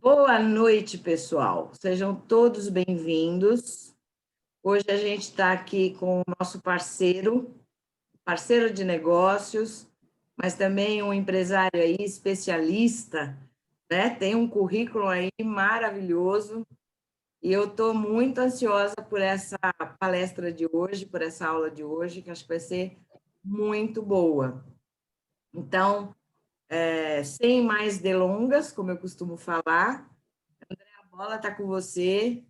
Boa noite, pessoal. Sejam todos bem-vindos. Hoje a gente está aqui com o nosso parceiro de negócios, mas também um empresário aí especialista, né? Tem um currículo aí maravilhoso e eu estou muito ansiosa por essa palestra de hoje, por essa aula de hoje, que acho que vai ser muito boa. Então, sem mais delongas, como eu costumo falar, a bola está com você,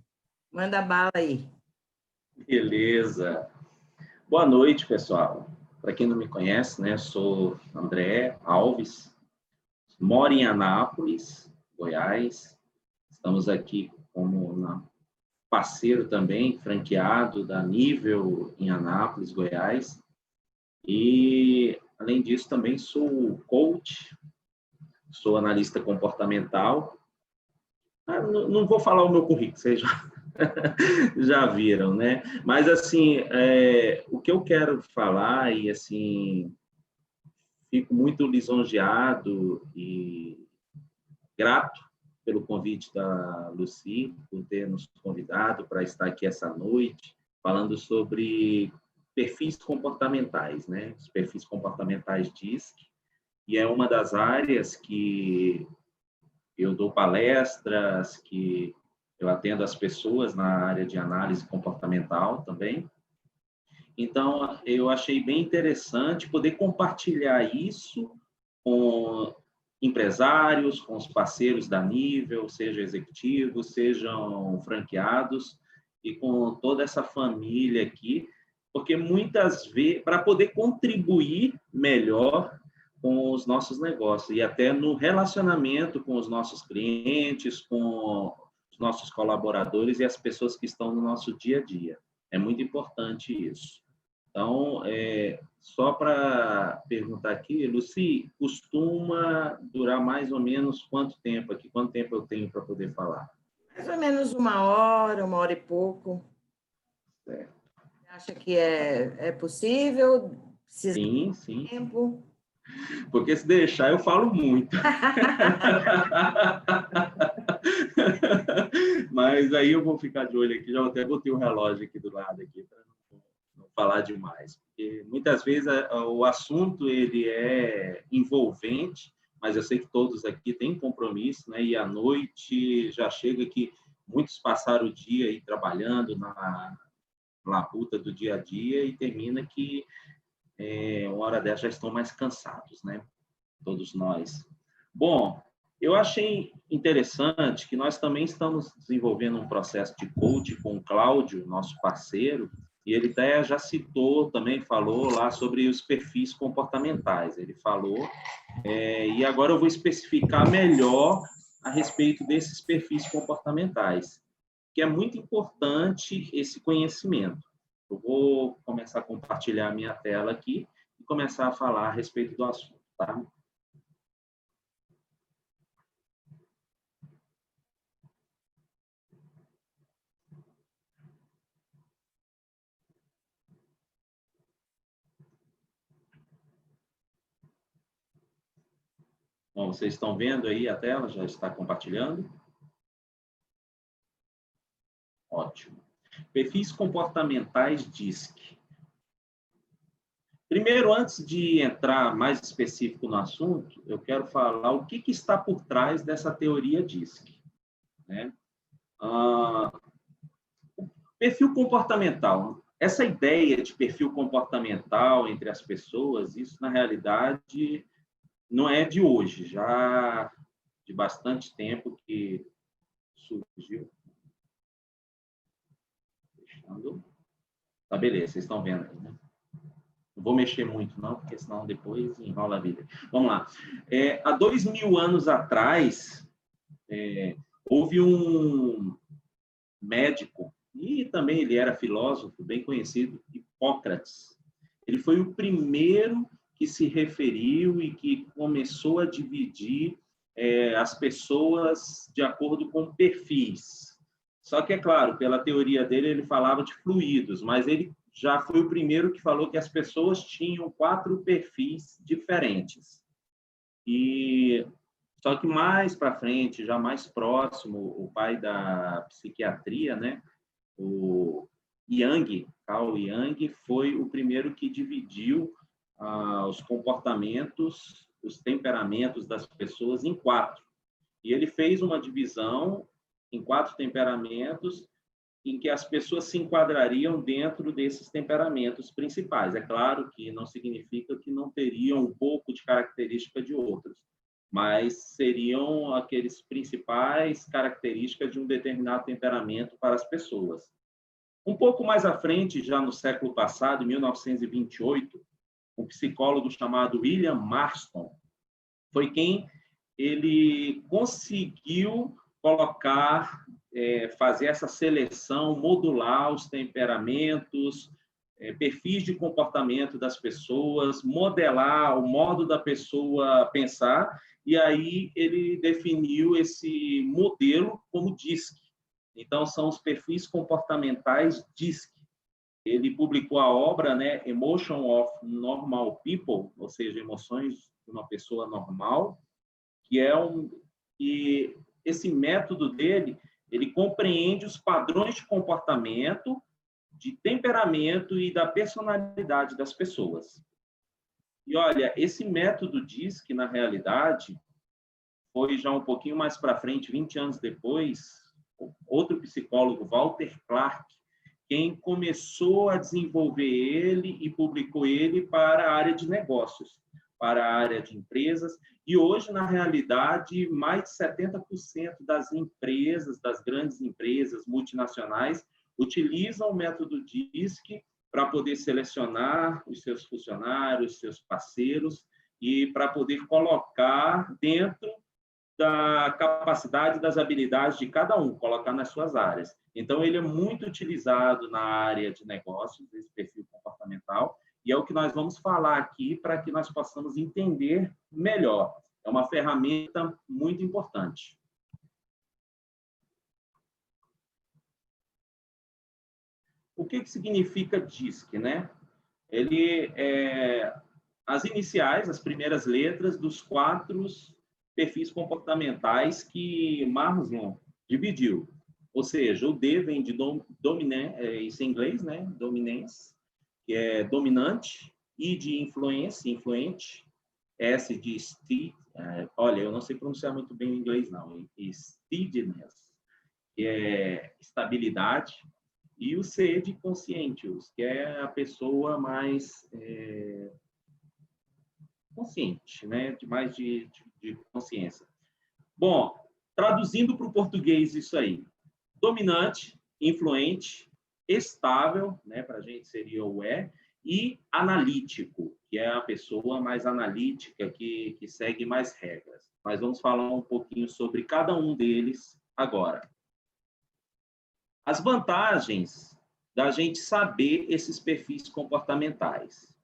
manda bala aí. Beleza. Boa noite, pessoal. Para quem não me conhece, né, sou André Alves, moro em Anápolis, Goiás. Estamos aqui como parceiro também, franqueado da Nível em Anápolis, Goiás. E, além disso, também sou coach, sou analista comportamental. Não vou falar o meu currículo, vocês já viram, né? Mas, assim, o que eu quero falar, e, assim, fico muito lisonjeado e grato pelo convite da Lucy, por ter nos convidado para estar aqui essa noite, falando sobre perfis comportamentais, né? Os perfis comportamentais DISC, e é uma das áreas que eu dou palestras, que eu atendo as pessoas na área de análise comportamental também. Então, eu achei bem interessante poder compartilhar isso com empresários, com os parceiros da Nível, sejam executivos, sejam franqueados, e com toda essa família aqui, porque muitas vezes, para poder contribuir melhor com os nossos negócios e até no relacionamento com os nossos clientes, com os nossos colaboradores e as pessoas que estão no nosso dia a dia. É muito importante isso. Então, só para perguntar aqui, Lucy, costuma durar mais ou menos quanto tempo aqui? Quanto tempo eu tenho para poder falar? Mais ou menos uma hora e pouco. Certo. Você acha que é possível? Precisa Sim, de sim. tempo? Porque se deixar, eu falo muito. Mas aí eu vou ficar de olho aqui, já até botei o relógio aqui do lado aqui para não falar demais. Porque muitas vezes o assunto ele é envolvente, mas eu sei que todos aqui têm compromisso, né? E à noite já chega que muitos passaram o dia aí trabalhando na labuta do dia a dia e termina que uma hora dessa já estão mais cansados, né? Todos nós. Bom, eu achei interessante que nós também estamos desenvolvendo um processo de coaching com o Cláudio, nosso parceiro, e ele até já citou, também falou lá sobre os perfis comportamentais. Ele falou, e agora eu vou especificar melhor a respeito desses perfis comportamentais, que é muito importante esse conhecimento. Eu vou começar a compartilhar a minha tela aqui e começar a falar a respeito do assunto, tá? Bom, vocês estão vendo aí a tela? Já está compartilhando? Ótimo. Perfis comportamentais DISC. Primeiro, antes de entrar mais específico no assunto, eu quero falar o que está por trás dessa teoria DISC, né? Perfil comportamental. Essa ideia de perfil comportamental entre as pessoas, isso, na realidade, não é de hoje, já de bastante tempo que surgiu. Fechando. Tá, beleza, vocês estão vendo aí, né? Não vou mexer muito, não, porque senão depois enrola a vida. Vamos lá. Há 2000 anos atrás, houve um médico, e também ele era filósofo, bem conhecido, Hipócrates. Ele foi o primeiro que se referiu e que começou a dividir as pessoas de acordo com perfis. Só que, é claro, pela teoria dele, ele falava de fluidos, mas ele já foi o primeiro que falou que as pessoas tinham 4 perfis diferentes. Só que mais para frente, já mais próximo, o pai da psiquiatria, né, o Jung, Carl Jung, foi o primeiro que dividiu os comportamentos, os temperamentos das pessoas em 4. E ele fez uma divisão em 4 temperamentos em que as pessoas se enquadrariam dentro desses temperamentos principais. É claro que não significa que não teriam um pouco de característica de outros, mas seriam aqueles principais características de um determinado temperamento para as pessoas. Um pouco mais à frente, já no século passado, em 1928, um psicólogo chamado William Marston foi quem ele conseguiu colocar, fazer essa seleção, modular os temperamentos, perfis de comportamento das pessoas, modelar o modo da pessoa pensar, e aí ele definiu esse modelo como DISC. Então, são os perfis comportamentais DISC. Ele publicou a obra, né, Emotion of Normal People, ou seja, emoções de uma pessoa normal, e esse método dele, ele compreende os padrões de comportamento, de temperamento e da personalidade das pessoas. E olha, esse método diz que, na realidade, foi já um pouquinho mais para frente, 20 anos depois, outro psicólogo, Walter Clark, quem começou a desenvolver ele e publicou ele para a área de negócios, para a área de empresas. E hoje, na realidade, mais de 70% das empresas, das grandes empresas multinacionais, utilizam o método DISC para poder selecionar os seus funcionários, seus parceiros, e para poder colocar dentro da capacidade, das habilidades de cada um, colocar nas suas áreas. Então, ele é muito utilizado na área de negócios, esse perfil comportamental, e é o que nós vamos falar aqui para que nós possamos entender melhor. É uma ferramenta muito importante. O que significa DISC, né? Ele as iniciais, as primeiras letras dos 4 perfis comportamentais que Maslow dividiu. Ou seja, o D vem de isso em inglês, né? Dominance, que é dominante, I de influência, influente, S de stead, olha, eu não sei pronunciar muito bem o inglês, não, steadiness, que é estabilidade, e o C de conscientious, que é a pessoa mais consciente, né? Mais de consciência. Bom, traduzindo para o português isso aí, dominante, influente, estável, né? Para a gente seria o e analítico, que é a pessoa mais analítica, que segue mais regras. Mas vamos falar um pouquinho sobre cada um deles agora. As vantagens da gente saber esses perfis comportamentais.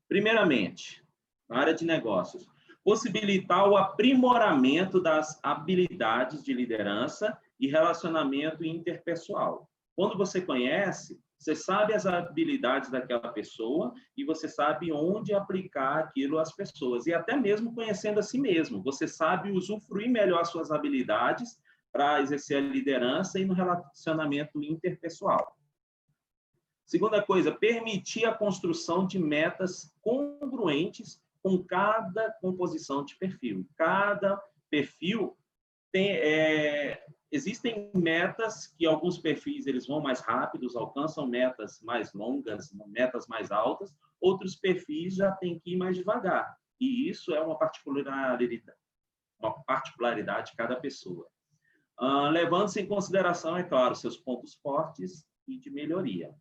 Primeiramente, na área de negócios, possibilitar o aprimoramento das habilidades de liderança e relacionamento interpessoal. Quando você conhece, você sabe as habilidades daquela pessoa e você sabe onde aplicar aquilo às pessoas. E até mesmo conhecendo a si mesmo, você sabe usufruir melhor as suas habilidades para exercer a liderança e no relacionamento interpessoal. Segunda coisa, permitir a construção de metas congruentes com cada composição de perfil. Cada perfil tem... existem metas que alguns perfis eles vão mais rápidos, alcançam metas mais longas, metas mais altas, outros perfis já têm que ir mais devagar. E isso é uma particularidade de cada pessoa. Levando-se em consideração, é claro, seus pontos fortes e de melhoria.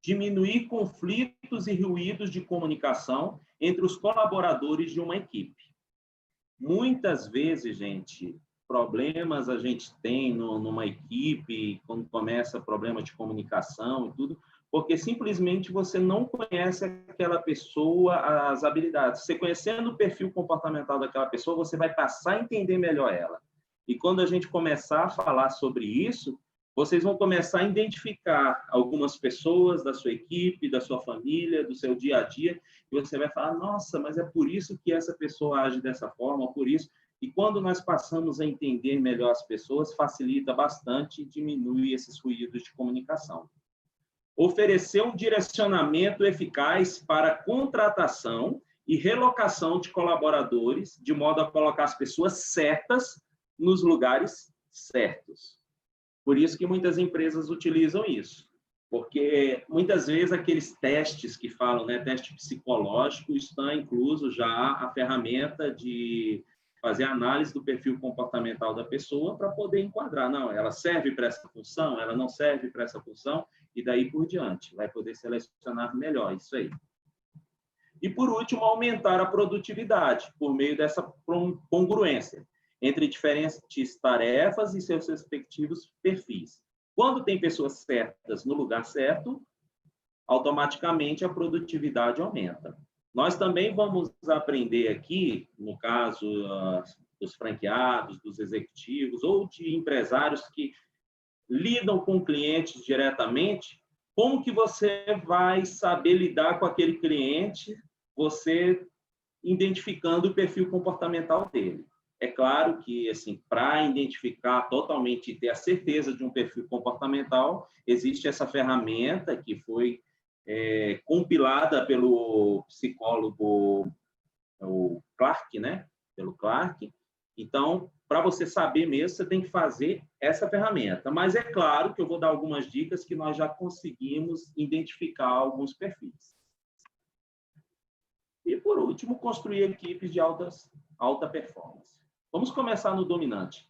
Diminuir conflitos e ruídos de comunicação entre os colaboradores de uma equipe. Muitas vezes, gente, problemas a gente tem numa equipe, quando começa problema de comunicação e tudo, porque simplesmente você não conhece aquela pessoa, as habilidades. Você conhecendo o perfil comportamental daquela pessoa, você vai passar a entender melhor ela. E quando a gente começar a falar sobre isso, vocês vão começar a identificar algumas pessoas da sua equipe, da sua família, do seu dia a dia, e você vai falar, nossa, mas é por isso que essa pessoa age dessa forma, por isso. E quando nós passamos a entender melhor as pessoas, facilita bastante e diminui esses ruídos de comunicação. Oferecer um direcionamento eficaz para contratação e relocação de colaboradores, de modo a colocar as pessoas certas nos lugares certos. Por isso que muitas empresas utilizam isso, porque muitas vezes aqueles testes que falam, né, teste psicológico, está incluso já a ferramenta de fazer análise do perfil comportamental da pessoa para poder enquadrar. Não, ela serve para essa função, ela não serve para essa função, e daí por diante. Vai poder selecionar melhor isso aí. E, por último, aumentar a produtividade por meio dessa congruência entre diferentes tarefas e seus respectivos perfis. Quando tem pessoas certas no lugar certo, automaticamente a produtividade aumenta. Nós também vamos aprender aqui, no caso dos franqueados, dos executivos ou de empresários que lidam com clientes diretamente, como que você vai saber lidar com aquele cliente, você identificando o perfil comportamental dele. É claro que, assim, para identificar totalmente e ter a certeza de um perfil comportamental, existe essa ferramenta que foi compilada pelo psicólogo o Clark, né? Pelo Clark. Então, para você saber mesmo, você tem que fazer essa ferramenta. Mas é claro que eu vou dar algumas dicas que nós já conseguimos identificar alguns perfis. E, por último, construir equipes de alta performance. Vamos começar no dominante.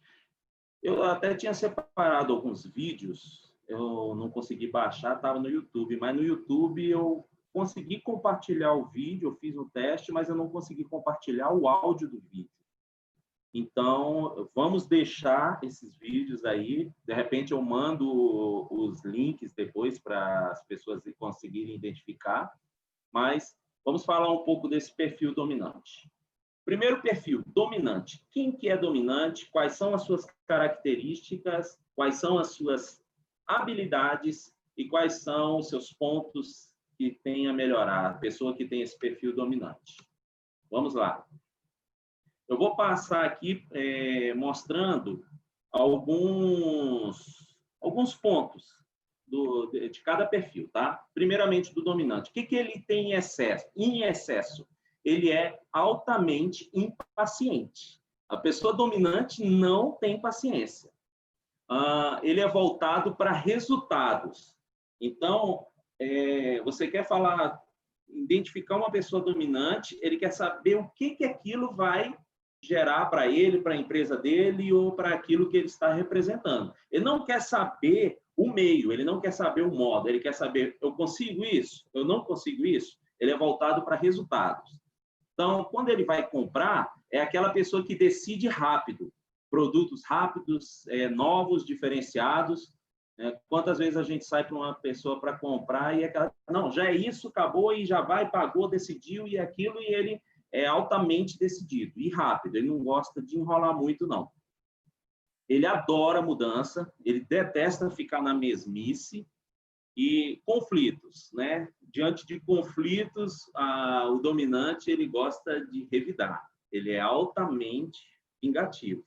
Eu até tinha separado alguns vídeos, eu não consegui baixar, estava no YouTube, mas no YouTube eu consegui compartilhar o vídeo, eu fiz um teste, mas eu não consegui compartilhar o áudio do vídeo. Então, vamos deixar esses vídeos aí, de repente eu mando os links depois para as pessoas conseguirem identificar, mas vamos falar um pouco desse perfil dominante. Primeiro perfil, dominante. Quem que é dominante? Quais são as suas características? Quais são as suas habilidades? E quais são os seus pontos que tem a melhorar? A pessoa que tem esse perfil dominante. Vamos lá. Eu vou passar aqui mostrando alguns pontos de cada perfil, tá? Primeiramente, do dominante. O que ele tem em excesso? Em excesso, ele é altamente impaciente. A pessoa dominante não tem paciência. Ele é voltado para resultados. Então, você quer identificar uma pessoa dominante, ele quer saber o que aquilo vai gerar para ele, para a empresa dele ou para aquilo que ele está representando. Ele não quer saber o meio, ele não quer saber o modo, ele quer saber, eu consigo isso? Eu não consigo isso? Ele é voltado para resultados. Então, quando ele vai comprar, é aquela pessoa que decide rápido, produtos rápidos, novos, diferenciados. Quantas vezes a gente sai para uma pessoa para comprar e aquela, não, já é isso, acabou e já vai, pagou, decidiu e aquilo, e ele é altamente decidido e rápido, ele não gosta de enrolar muito, não. Ele adora mudança, ele detesta ficar na mesmice e conflitos, né? Diante de conflitos, o dominante, ele gosta de revidar, ele é altamente vingativo.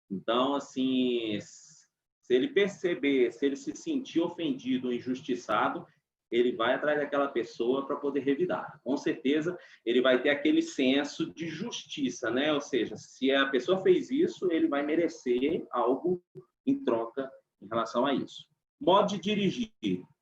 Então, assim, se ele perceber, se ele se sentir ofendido ou injustiçado, ele vai atrás daquela pessoa para poder revidar. Com certeza, ele vai ter aquele senso de justiça, né? Ou seja, se a pessoa fez isso, ele vai merecer algo em troca em relação a isso. Modo de dirigir.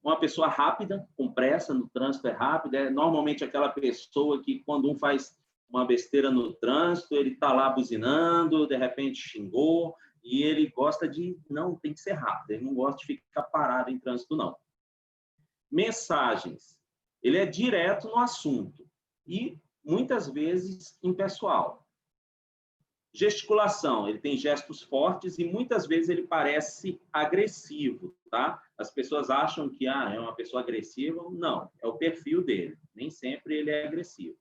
Uma pessoa rápida, com pressa, no trânsito é rápida, é normalmente aquela pessoa que, quando um faz uma besteira no trânsito, ele está lá buzinando, de repente xingou, e ele gosta de, não, tem que ser rápido, ele não gosta de ficar parado em trânsito, não. Mensagens. Ele é direto no assunto e, muitas vezes, impessoal. Gesticulação. Ele tem gestos fortes e, muitas vezes, ele parece agressivo, tá? As pessoas acham que é uma pessoa agressiva. Não, é o perfil dele. Nem sempre ele é agressivo.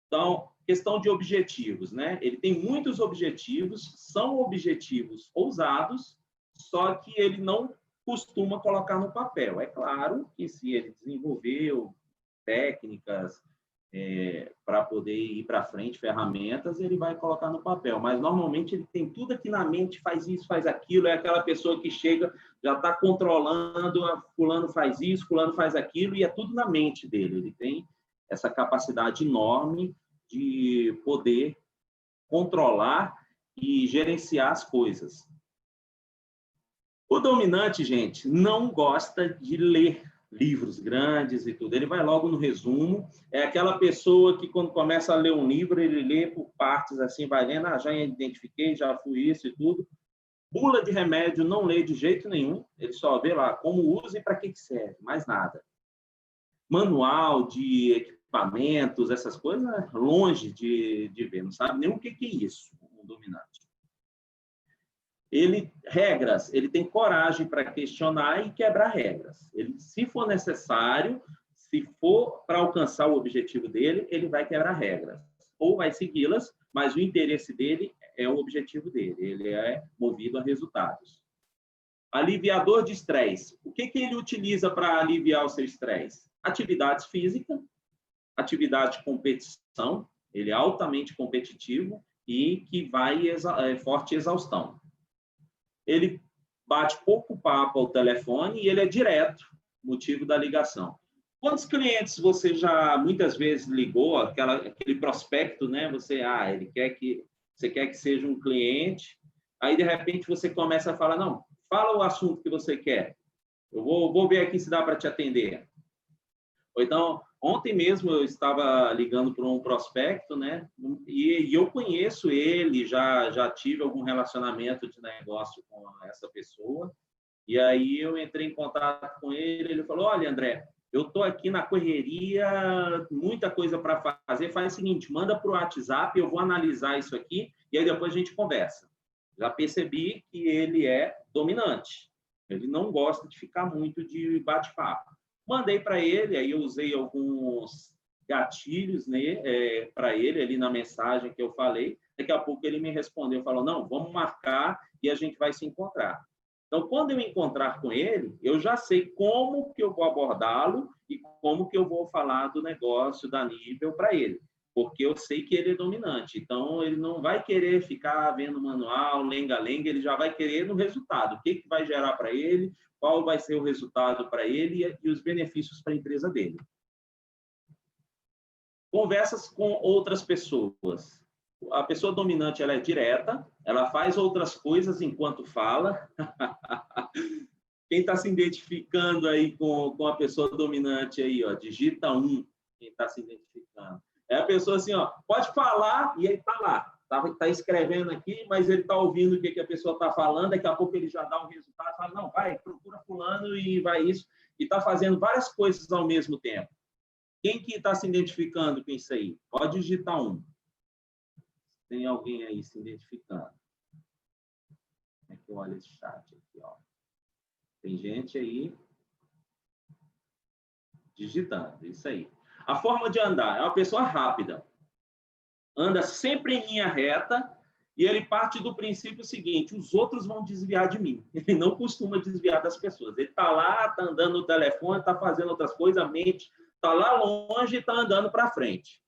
Então, questão de objetivos, né? Ele tem muitos objetivos, são objetivos ousados, só que ele não costuma colocar no papel. É claro que se ele desenvolveu técnicas para poder ir para frente, ferramentas, ele vai colocar no papel. Mas, normalmente, ele tem tudo aqui na mente, faz isso, faz aquilo, é aquela pessoa que chega, já está controlando, fulano faz isso, fulano faz aquilo, e é tudo na mente dele. Ele tem essa capacidade enorme de poder controlar e gerenciar as coisas. O dominante, gente, não gosta de ler livros grandes e tudo. Ele vai logo no resumo. É aquela pessoa que, quando começa a ler um livro, ele lê por partes, assim, vai lendo, já identifiquei, já fui isso e tudo. Bula de remédio não lê de jeito nenhum. Ele só vê lá como usa e para que serve, mais nada. Manual de equipamentos, essas coisas, longe de ver. Não sabe nem o que é isso, um dominante. Regras, ele tem coragem para questionar e quebrar regras. Ele, se for necessário, se for para alcançar o objetivo dele, ele vai quebrar regras. Ou vai segui-las, mas o interesse dele é o objetivo dele. Ele é movido a resultados. Aliviador de estresse. O que ele utiliza para aliviar o seu estresse? Atividades físicas, atividade de competição. Ele é altamente competitivo e que vai forte exaustão. Ele bate pouco papo ao telefone e ele é direto, motivo da ligação. Quantos clientes você já muitas vezes ligou, aquele prospecto, né? Você quer que seja um cliente, aí de repente você começa a falar, não, fala o assunto que você quer, eu vou ver aqui se dá para te atender. Ou então, ontem mesmo eu estava ligando para um prospecto, né? E eu conheço ele, já tive algum relacionamento de negócio com essa pessoa. E aí eu entrei em contato com ele, ele falou, olha, André, eu estou aqui na correria, muita coisa para fazer, faz o seguinte, manda para o WhatsApp, eu vou analisar isso aqui, e aí depois a gente conversa. Já percebi que ele é dominante. Ele não gosta de ficar muito de bate-papo. Mandei para ele, aí eu usei alguns gatilhos, né, para ele ali na mensagem que eu falei. Daqui a pouco ele me respondeu, falou, não, vamos marcar e a gente vai se encontrar. Então, quando eu encontrar com ele, eu já sei como que eu vou abordá-lo e como que eu vou falar do negócio, da nível para ele, porque eu sei que ele é dominante. Então, ele não vai querer ficar vendo manual, lenga-lenga, ele já vai querer no resultado. O que vai gerar para ele, qual vai ser o resultado para ele e os benefícios para a empresa dele. Conversas com outras pessoas. A pessoa dominante ela é direta, ela faz outras coisas enquanto fala. Quem está se identificando aí com a pessoa dominante aí, ó, digita 1, quem está se identificando. É a pessoa assim, ó, pode falar e ele está lá. Está escrevendo aqui, mas ele está ouvindo o que a pessoa está falando, daqui a pouco ele já dá um resultado, fala, não, vai, procura fulano e vai isso, e está fazendo várias coisas ao mesmo tempo. Quem que está se identificando com isso aí? Pode digitar 1. Tem alguém aí se identificando? Como é que eu olho esse chat aqui, ó? Tem gente aí digitando, isso aí. A forma de andar é uma pessoa rápida. Anda sempre em linha reta e ele parte do princípio seguinte, os outros vão desviar de mim. Ele não costuma desviar das pessoas. Ele está lá, está andando no telefone, está fazendo outras coisas, a mente está lá longe e está andando para frente.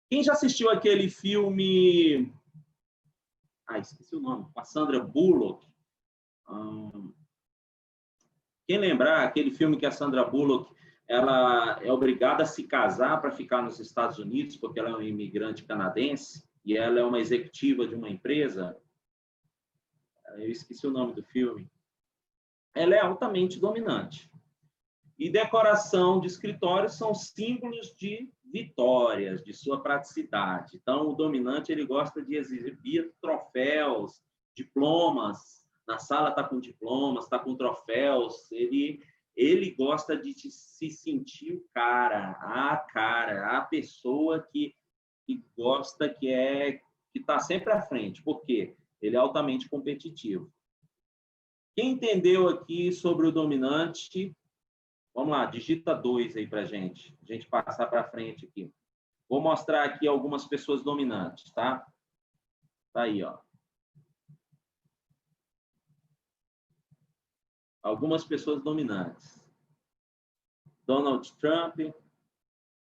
Quem já assistiu aquele filme... esqueci o nome. Com a Sandra Bullock. Quem lembrar, aquele filme que a Sandra Bullock ela é obrigada a se casar para ficar nos Estados Unidos, porque ela é uma imigrante canadense e ela é uma executiva de uma empresa. Eu esqueci o nome do filme. Ela é altamente dominante. E decoração de escritórios são símbolos de vitórias, de sua praticidade. Então, o dominante ele gosta de exibir troféus, diplomas. Na sala está com diplomas, está com troféus. Ele gosta de se sentir o cara, a pessoa que gosta, que está sempre à frente. Por quê? Ele é altamente competitivo. Quem entendeu aqui sobre o dominante... Vamos lá, digita 2 aí para a gente passar para frente aqui. Vou mostrar aqui algumas pessoas dominantes, tá? Tá aí, ó. Algumas pessoas dominantes. Donald Trump,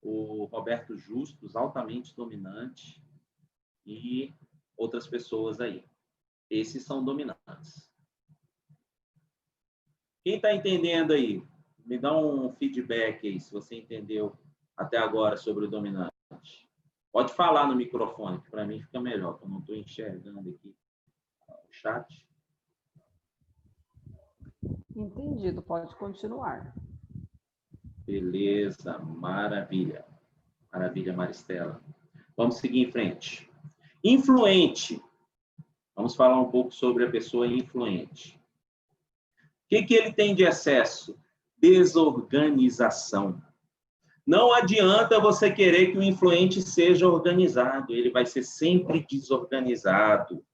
o Roberto Justus, altamente dominante, e outras pessoas aí. Esses são dominantes. Quem está entendendo aí? Me dá um feedback aí, se você entendeu até agora sobre o dominante. Pode falar no microfone, que para mim fica melhor, que eu não estou enxergando aqui o chat. Entendido, pode continuar. Beleza, maravilha. Maravilha, Maristela. Vamos seguir em frente. Influente. Vamos falar um pouco sobre a pessoa influente. O que ele tem de excesso? Desorganização. Não adianta você querer que o influente seja organizado, ele vai ser sempre desorganizado.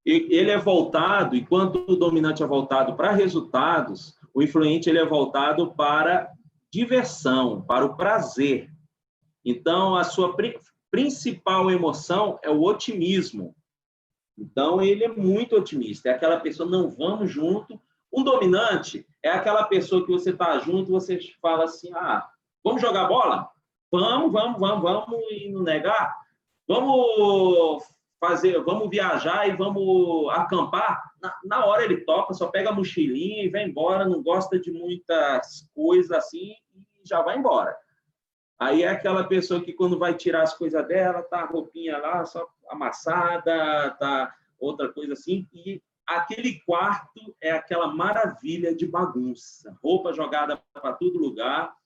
Ele é voltado, enquanto o dominante é voltado para resultados, o influente ele é voltado para diversão, para o prazer. Então, a sua principal emoção é o otimismo. Então, ele é muito otimista. É aquela pessoa, não, vamos junto. Um dominante é aquela pessoa que você está junto, você fala assim, vamos jogar bola? Vamos, e não negar? Vamos viajar e vamos acampar? Na hora ele topa, só pega a mochilinha e vai embora, não gosta de muitas coisas assim e já vai embora. Aí é aquela pessoa que quando vai tirar as coisas dela, tá a roupinha lá só amassada, tá outra coisa assim, e aquele quarto é aquela maravilha de bagunça, roupa jogada para todo lugar,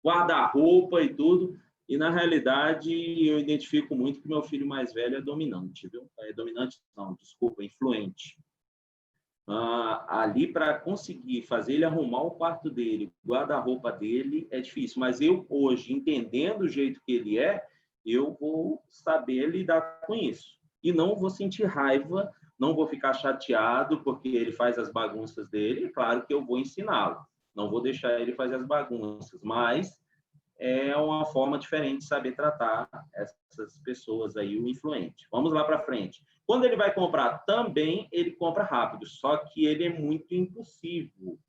guarda-roupa e tudo, e na realidade eu identifico muito que meu filho mais velho é dominante, viu? Dominante não, desculpa, influente. Ali para conseguir fazer ele arrumar o quarto dele, guarda-roupa dele, é difícil. Mas eu, hoje, entendendo o jeito que ele é, eu vou saber lidar com isso. E não vou sentir raiva, não vou ficar chateado porque ele faz as bagunças dele. É claro que eu vou ensiná-lo. Não vou deixar ele fazer as bagunças, mas é uma forma diferente de saber tratar essas pessoas aí, o influente. Vamos lá para frente. Quando ele vai comprar também, ele compra rápido, só que ele é muito impulsivo.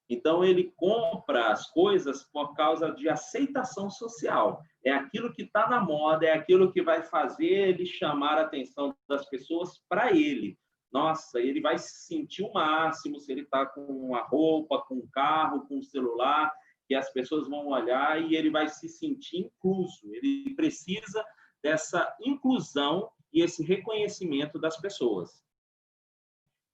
Então, ele compra as coisas por causa de aceitação social. É aquilo que está na moda, é aquilo que vai fazer ele chamar a atenção das pessoas para ele. Nossa, ele vai se sentir o máximo se ele está com uma roupa, com um carro, com um celular, que as pessoas vão olhar e ele vai se sentir incluso. Ele precisa dessa inclusão e esse reconhecimento das pessoas.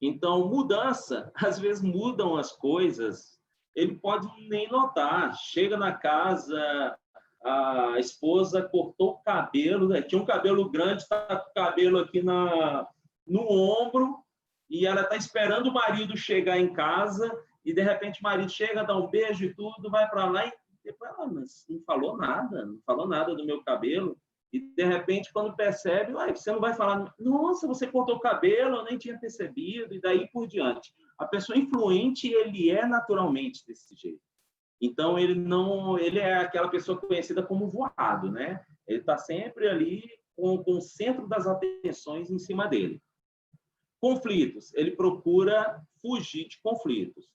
Então, mudança, às vezes mudam as coisas, ele pode nem notar. Chega na casa, a esposa cortou o cabelo, tinha um cabelo grande, está com o cabelo aqui no ombro, e ela está esperando o marido chegar em casa, e de repente o marido chega, dá um beijo e tudo, vai para lá e depois mas não falou nada do meu cabelo. E, de repente, quando percebe, você não vai falar, nossa, você cortou o cabelo, eu nem tinha percebido, e daí por diante. A pessoa influente, ele é naturalmente desse jeito. Então, ele é aquela pessoa conhecida como voado, né? Ele está sempre ali com o centro das atenções em cima dele. Conflitos, ele procura fugir de conflitos.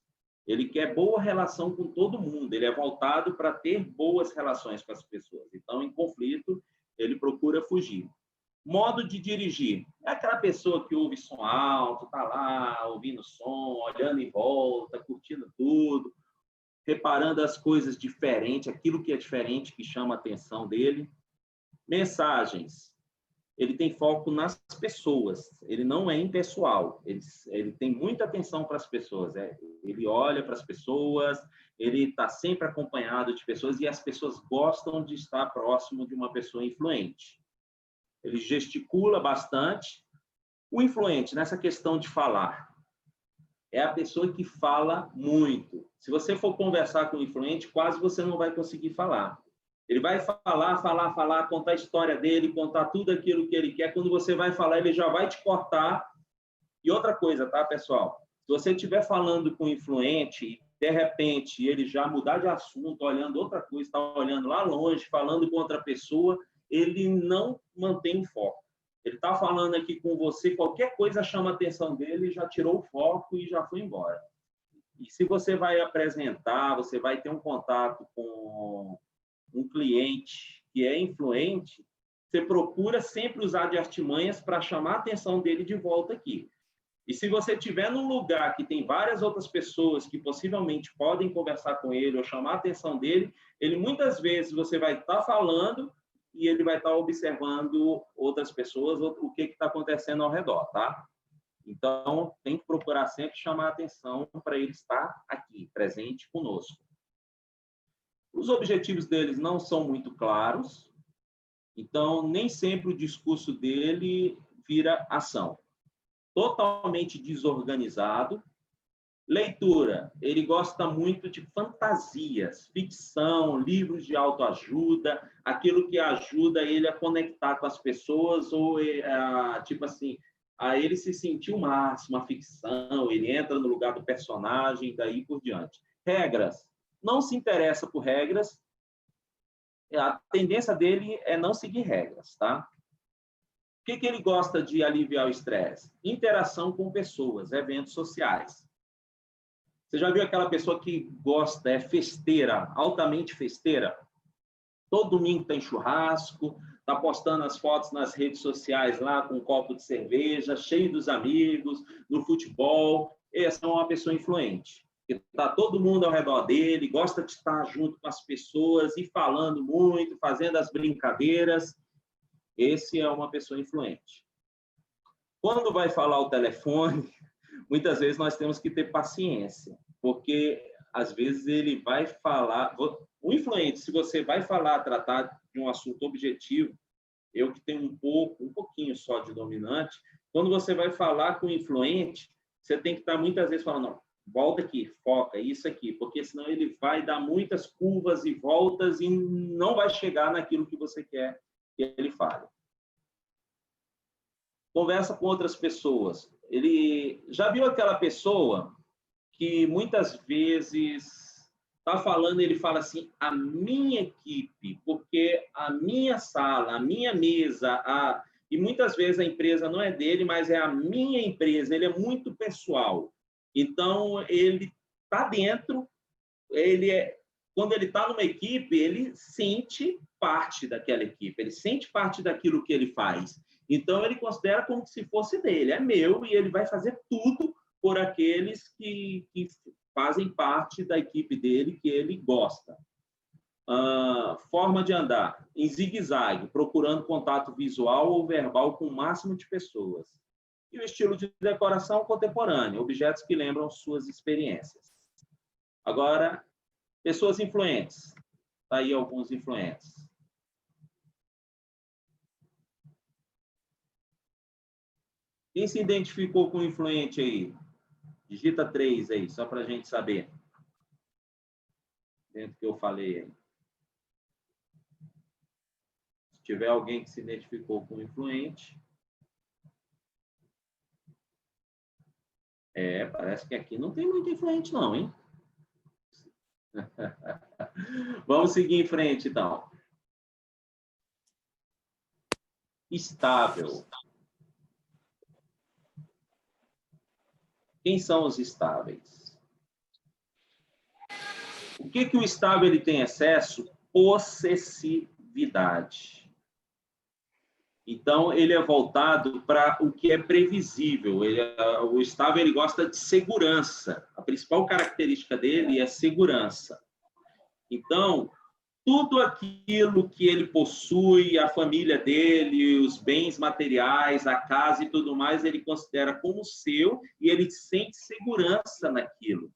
Ele quer boa relação com todo mundo, ele é voltado para ter boas relações com as pessoas. Então, em conflito, ele procura fugir. Modo de dirigir. É aquela pessoa que ouve som alto, está lá ouvindo som, olhando em volta, curtindo tudo, reparando as coisas diferentes, aquilo que é diferente que chama a atenção dele. Mensagens. Ele tem foco nas pessoas, ele não é impessoal, ele tem muita atenção para as pessoas, ele olha para as pessoas, ele está sempre acompanhado de pessoas e as pessoas gostam de estar próximo de uma pessoa influente. Ele gesticula bastante. O influente, nessa questão de falar, é a pessoa que fala muito. Se você for conversar com o influente, quase você não vai conseguir falar. Ele vai falar, contar a história dele, contar tudo aquilo que ele quer. Quando você vai falar, ele já vai te cortar. E outra coisa, tá, pessoal? Se você estiver falando com o influente e, de repente, ele já mudar de assunto, olhando outra coisa, está olhando lá longe, falando com outra pessoa, ele não mantém o foco. Ele está falando aqui com você, qualquer coisa chama a atenção dele, já tirou o foco e já foi embora. E se você vai apresentar, você vai ter um contato com um cliente que é influente, você procura sempre usar de artimanhas para chamar a atenção dele de volta aqui. E se você estiver num lugar que tem várias outras pessoas que possivelmente podem conversar com ele ou chamar a atenção dele, ele muitas vezes você vai estar falando e ele vai estar observando outras pessoas, o que está acontecendo ao redor, tá? Então, tem que procurar sempre chamar a atenção para ele estar aqui, presente conosco. Os objetivos deles não são muito claros, então, nem sempre o discurso dele vira ação. Totalmente desorganizado. Leitura, ele gosta muito de fantasias, ficção, livros de autoajuda, aquilo que ajuda ele a conectar com as pessoas ou, tipo assim, a ele se sentir o máximo, a ficção, ele entra no lugar do personagem, daí por diante. Regras, não se interessa por regras, a tendência dele é não seguir regras, tá? O que ele gosta de aliviar o estresse? Interação com pessoas, eventos sociais. Você já viu aquela pessoa que gosta, é festeira, altamente festeira? Todo domingo tem churrasco, está postando as fotos nas redes sociais lá com um copo de cerveja, cheio dos amigos, no futebol. Essa é uma pessoa influente. Está todo mundo ao redor dele, gosta de estar junto com as pessoas e falando muito, fazendo as brincadeiras. Esse é uma pessoa influente. Quando vai falar o telefone, muitas vezes nós temos que ter paciência, porque às vezes ele vai falar... O influente, se você vai falar, tratar de um assunto objetivo, eu que tenho um pouquinho só de dominante, quando você vai falar com o influente, você tem que estar muitas vezes falando, não, volta aqui, foca, isso aqui, porque senão ele vai dar muitas curvas e voltas e não vai chegar naquilo que você quer que ele fale. Conversa com outras pessoas. Ele já viu aquela pessoa que muitas vezes está falando, ele fala assim, a minha equipe, porque a minha sala, a minha mesa, e muitas vezes a empresa não é dele, mas é a minha empresa, ele é muito pessoal. Então, ele está dentro, quando ele está numa equipe, ele sente parte daquela equipe, ele sente parte daquilo que ele faz. Então, ele considera como se fosse dele, é meu, e ele vai fazer tudo por aqueles que fazem parte da equipe dele, que ele gosta. Forma de andar, em zigue-zague, procurando contato visual ou verbal com o máximo de pessoas. E o estilo de decoração contemporâneo, objetos que lembram suas experiências. Agora, pessoas influentes. Está aí alguns influentes. Quem se identificou com o influente aí? Digita 3 aí, só para a gente saber. Dentro do que eu falei aí. Se tiver alguém que se identificou com o influente. Parece que aqui não tem muito influente não, hein? Vamos seguir em frente, então. Estável. Quem são os estáveis? O que o estável ele tem excesso? Possessividade. Então, ele é voltado para o que é previsível. O estável ele gosta de segurança. A principal característica dele é segurança. Então, tudo aquilo que ele possui, a família dele, os bens materiais, a casa e tudo mais, ele considera como seu e ele sente segurança naquilo.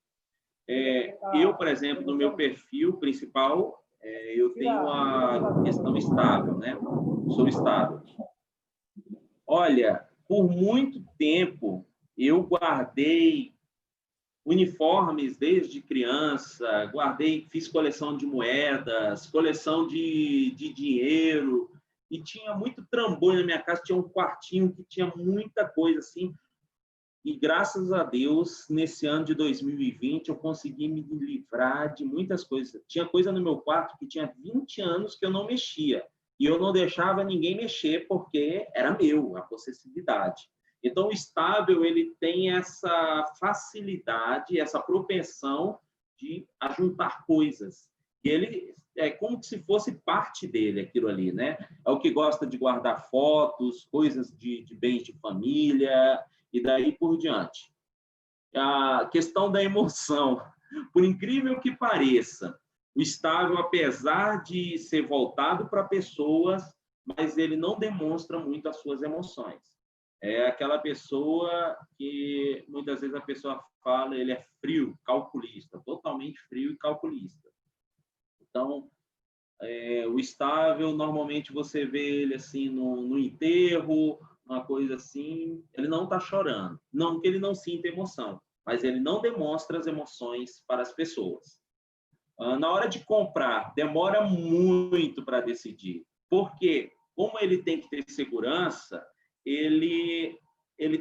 Eu, por exemplo, no meu perfil principal, eu tenho a questão estável, né? Sou estável. Olha, por muito tempo, eu guardei uniformes desde criança, fiz coleção de moedas, coleção de dinheiro, e tinha muito trambolho na minha casa, tinha um quartinho que tinha muita coisa assim, e graças a Deus, nesse ano de 2020, eu consegui me livrar de muitas coisas. Tinha coisa no meu quarto que tinha 20 anos que eu não mexia, e eu não deixava ninguém mexer porque era meu, a possessividade. Então, o estável, ele tem essa facilidade, essa propensão de ajuntar coisas. E ele é como se fosse parte dele, aquilo ali, né? É o que gosta de guardar fotos, coisas de bens de família, e daí por diante. A questão da emoção. Por incrível que pareça, o estável, apesar de ser voltado para pessoas, mas ele não demonstra muito as suas emoções. É aquela pessoa que, muitas vezes, a pessoa fala, ele é frio, calculista, totalmente frio e calculista. Então, o estável, normalmente você vê ele assim no enterro, uma coisa assim, ele não está chorando. Não que ele não sinta emoção, mas ele não demonstra as emoções para as pessoas. Na hora de comprar, demora muito para decidir, porque como ele tem que ter segurança, ele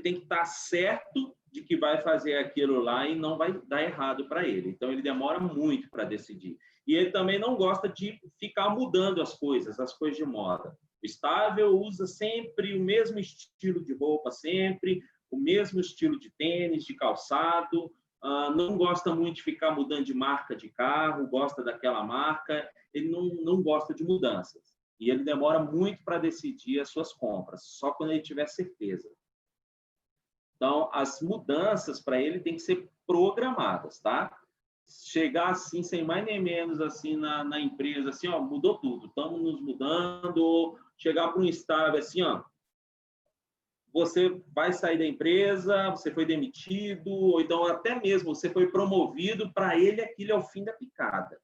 tem que estar certo de que vai fazer aquilo lá e não vai dar errado para ele. Então, ele demora muito para decidir. E ele também não gosta de ficar mudando as coisas de moda. O estável usa sempre o mesmo estilo de roupa, sempre o mesmo estilo de tênis, de calçado, não gosta muito de ficar mudando de marca de carro, gosta daquela marca, ele não gosta de mudanças. E ele demora muito para decidir as suas compras, só quando ele tiver certeza. Então, as mudanças para ele têm que ser programadas, tá? Chegar assim, sem mais nem menos, assim, na empresa, assim, ó, mudou tudo, estamos nos mudando, chegar para um estável, assim, ó, você vai sair da empresa, você foi demitido, ou então até mesmo você foi promovido, para ele aquilo é o fim da picada.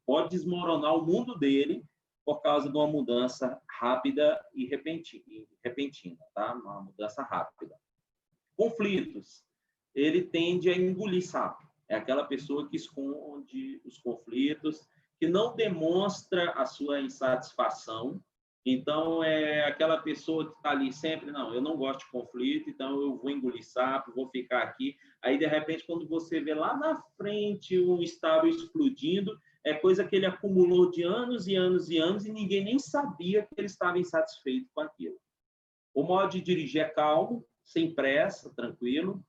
Pode desmoronar o mundo dele por causa de uma mudança rápida e repentina, tá? Uma mudança rápida. Conflitos. Ele tende a engolir sapo. É aquela pessoa que esconde os conflitos, que não demonstra a sua insatisfação. Então, é aquela pessoa que está ali sempre, não, eu não gosto de conflito, então eu vou engolir sapo, vou ficar aqui. Aí, de repente, quando você vê lá na frente um estável explodindo, é coisa que ele acumulou de anos e anos e anos e ninguém nem sabia que ele estava insatisfeito com aquilo. O modo de dirigir é calmo, sem pressa, tranquilo.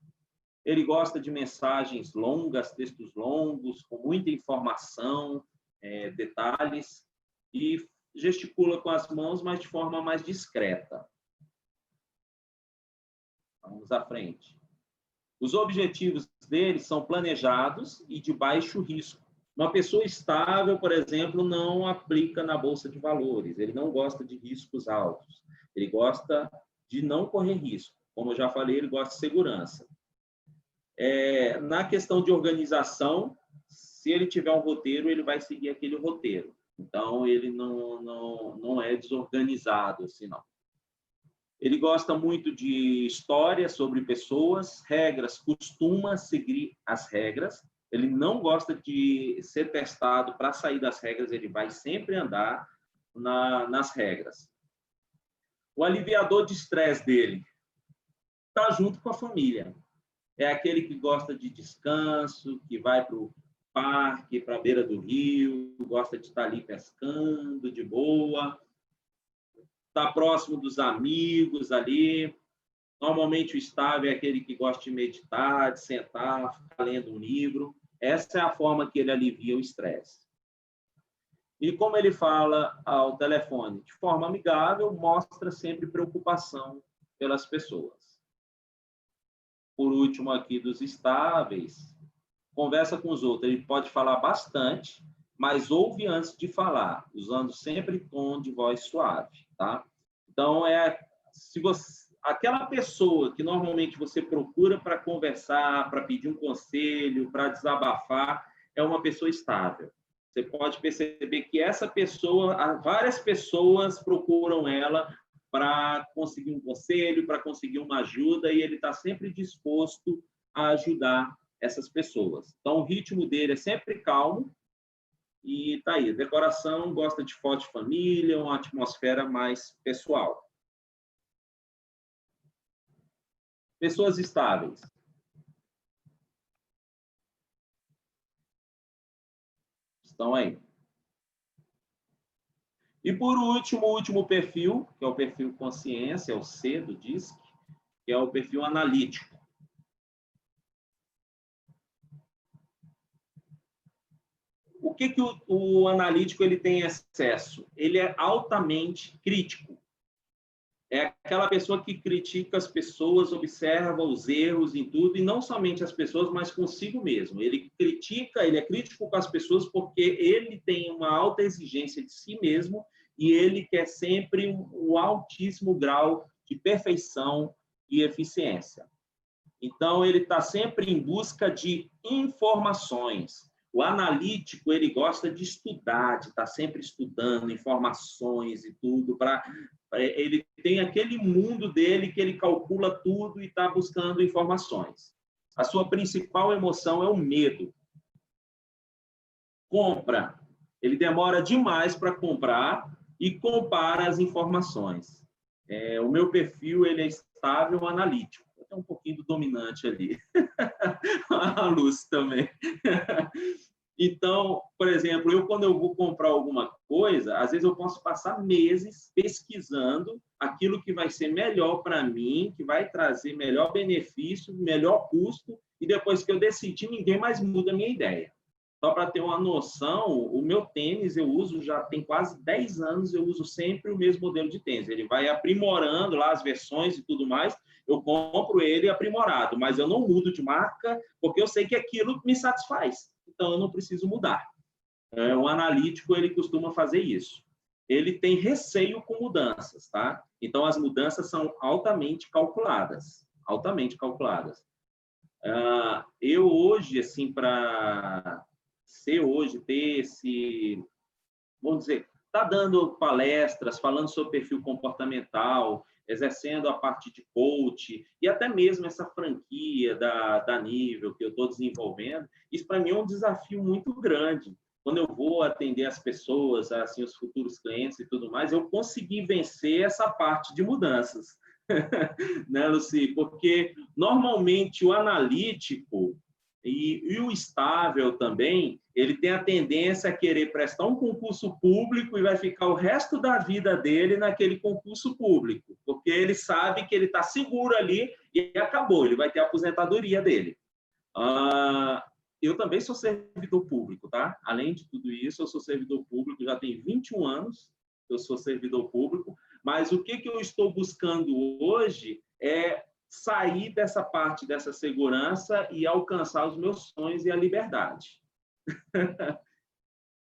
Ele gosta de mensagens longas, textos longos, com muita informação, detalhes, e gesticula com as mãos, mas de forma mais discreta. Vamos à frente. Os objetivos dele são planejados e de baixo risco. Uma pessoa estável, por exemplo, não aplica na bolsa de valores. Ele não gosta de riscos altos. Ele gosta de não correr risco. Como eu já falei, ele gosta de segurança. Na questão de organização, se ele tiver um roteiro, ele vai seguir aquele roteiro. Então, ele não é desorganizado, assim, não. Ele gosta muito de história sobre pessoas, regras, costuma seguir as regras. Ele não gosta de ser testado para sair das regras, ele vai sempre andar nas regras. O aliviador de estresse dele está junto com a família. É aquele que gosta de descanso, que vai para o parque, para a beira do rio, gosta de estar ali pescando de boa, está próximo dos amigos ali. Normalmente o estável é aquele que gosta de meditar, de sentar, ficar lendo um livro. Essa é a forma que ele alivia o estresse. E como ele fala ao telefone, de forma amigável, mostra sempre preocupação pelas pessoas. Por último aqui dos estáveis, conversa com os outros. Ele pode falar bastante, mas ouve antes de falar, usando sempre tom de voz suave, tá? Então, aquela pessoa que normalmente você procura para conversar, para pedir um conselho, para desabafar, é uma pessoa estável. Você pode perceber que essa pessoa, várias pessoas procuram ela para conseguir um conselho, para conseguir uma ajuda, e ele está sempre disposto a ajudar essas pessoas. Então, o ritmo dele é sempre calmo e está aí. Decoração, gosta de foto de família, uma atmosfera mais pessoal. Pessoas estáveis. Estão aí. E, por último, o último perfil, que é o perfil consciência, é o C do DISC, que é o perfil analítico. O que o analítico ele tem excesso? Ele é altamente crítico. É aquela pessoa que critica as pessoas, observa os erros em tudo, e não somente as pessoas, mas consigo mesmo. Ele critica, ele é crítico com as pessoas porque ele tem uma alta exigência de si mesmo e ele quer sempre um altíssimo grau de perfeição e eficiência. Então, ele está sempre em busca de informações. O analítico, ele gosta de estudar, de estar sempre estudando informações e tudo, ele tem aquele mundo dele que ele calcula tudo e está buscando informações. A sua principal emoção é o medo. Compra. Ele demora demais para comprar e compara as informações. O meu perfil ele é estável analítico. Tem um pouquinho do dominante ali. A Luz também. Então, por exemplo, quando eu vou comprar alguma coisa, às vezes eu posso passar meses pesquisando aquilo que vai ser melhor para mim, que vai trazer melhor benefício, melhor custo, e depois que eu decidir, ninguém mais muda a minha ideia. Só para ter uma noção, o meu tênis eu uso já tem quase 10 anos, eu uso sempre o mesmo modelo de tênis. Ele vai aprimorando lá as versões e tudo mais, eu compro ele aprimorado, mas eu não mudo de marca, porque eu sei que aquilo me satisfaz. Então, eu não preciso mudar. O analítico, ele costuma fazer isso. Ele tem receio com mudanças, tá? Então, as mudanças são altamente calculadas. Altamente calculadas. Eu hoje, assim, para ser hoje, ter esse... Vamos dizer, está dando palestras, falando sobre perfil comportamental, exercendo a parte de coach, e até mesmo essa franquia da Nível que eu estou desenvolvendo, isso para mim é um desafio muito grande. Quando eu vou atender as pessoas, assim, os futuros clientes e tudo mais, eu consegui vencer essa parte de mudanças. Né, Lucy? Porque, normalmente, o analítico e o estável também, ele tem a tendência a querer prestar um concurso público e vai ficar o resto da vida dele naquele concurso público, porque ele sabe que ele está seguro ali e acabou, ele vai ter a aposentadoria dele. Eu também sou servidor público, tá? Além de tudo isso, eu sou servidor público, já tem 21 anos que eu sou servidor público, mas o que eu estou buscando hoje é sair dessa parte, dessa segurança e alcançar os meus sonhos e a liberdade.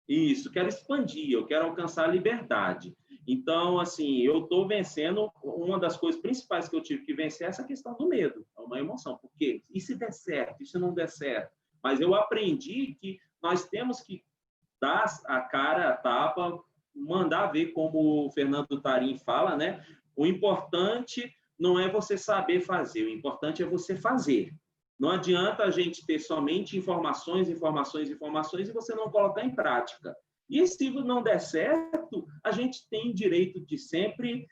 Isso, quero expandir, eu quero alcançar a liberdade. Então, assim, eu estou vencendo, uma das coisas principais que eu tive que vencer é essa questão do medo, é uma emoção, porque e se der certo, e se não der certo? Mas eu aprendi que nós temos que dar a cara, a tapa, mandar ver, como o Fernando Tarim fala, né? O importante não é você saber fazer, o importante é você fazer. Não adianta a gente ter somente informações e você não colocar em prática. E se não der certo, a gente tem direito de sempre,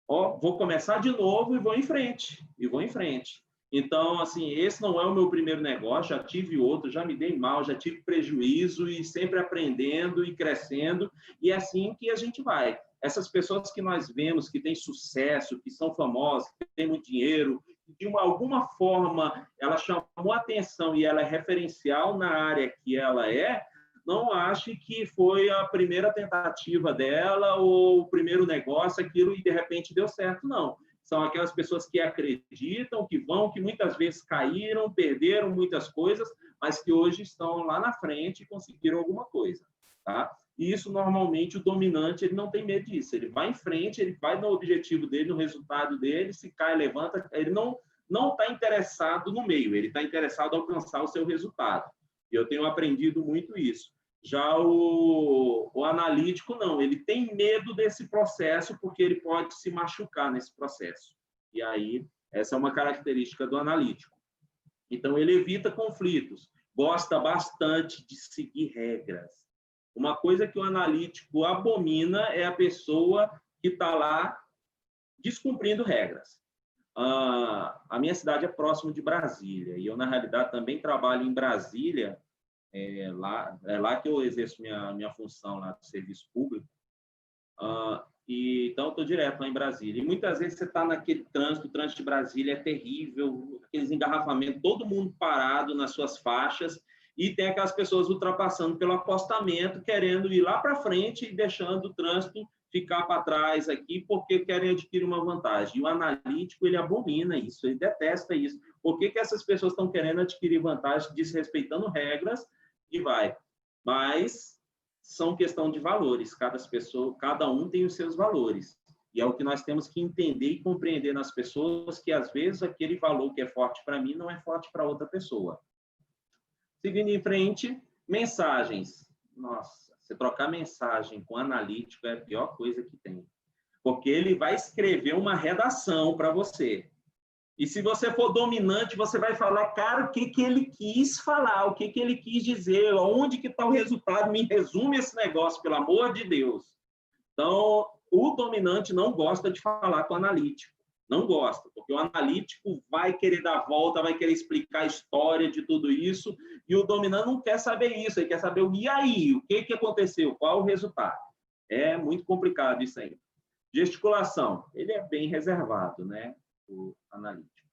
vou começar de novo e vou em frente. Então, assim, esse não é o meu primeiro negócio, já tive outro, já me dei mal, já tive prejuízo e sempre aprendendo e crescendo, e é assim que a gente vai. Essas pessoas que nós vemos que têm sucesso, que são famosas, que têm muito dinheiro, de alguma forma ela chamou atenção e ela é referencial na área que ela é, não ache que foi a primeira tentativa dela ou o primeiro negócio, aquilo e de repente deu certo, não. São aquelas pessoas que acreditam, que vão, que muitas vezes caíram, perderam muitas coisas, mas que hoje estão lá na frente e conseguiram alguma coisa, tá? E isso, normalmente, o dominante, ele não tem medo disso. Ele vai em frente, ele vai no objetivo dele, no resultado dele, se cai, levanta. Ele não está interessado no meio, ele está interessado em alcançar o seu resultado. E eu tenho aprendido muito isso. Já o analítico, não. Ele tem medo desse processo porque ele pode se machucar nesse processo. E aí, essa é uma característica do analítico. Então, ele evita conflitos, gosta bastante de seguir regras. Uma coisa que o analítico abomina é a pessoa que está lá descumprindo regras. A minha cidade é próximo de Brasília, e eu, na realidade, também trabalho em Brasília, é lá que eu exerço minha função lá de serviço público, E, então, eu estou direto lá em Brasília. E muitas vezes você está naquele trânsito, o trânsito de Brasília é terrível, aqueles engarrafamentos, todo mundo parado nas suas faixas, e tem aquelas pessoas ultrapassando pelo acostamento, querendo ir lá para frente e deixando o trânsito ficar para trás aqui, porque querem adquirir uma vantagem. E o analítico, ele abomina isso, ele detesta isso. Por que essas pessoas estão querendo adquirir vantagem, desrespeitando regras, e vai. Mas são questão de valores, cada um tem os seus valores. E é o que nós temos que entender e compreender nas pessoas, que às vezes aquele valor que é forte para mim não é forte para outra pessoa. Seguindo em frente, mensagens. Nossa, você trocar mensagem com analítico é a pior coisa que tem. Porque ele vai escrever uma redação para você. E se você for dominante, você vai falar, cara, o que ele quis falar, o que ele quis dizer, onde que está o resultado, me resume esse negócio, pelo amor de Deus. Então, o dominante não gosta de falar com o analítico. Não gosta, porque o analítico vai querer dar volta, vai querer explicar a história de tudo isso, e o dominante não quer saber isso, ele quer saber e aí, o que aconteceu, qual o resultado. É muito complicado isso aí. Gesticulação, ele é bem reservado, né, o analítico.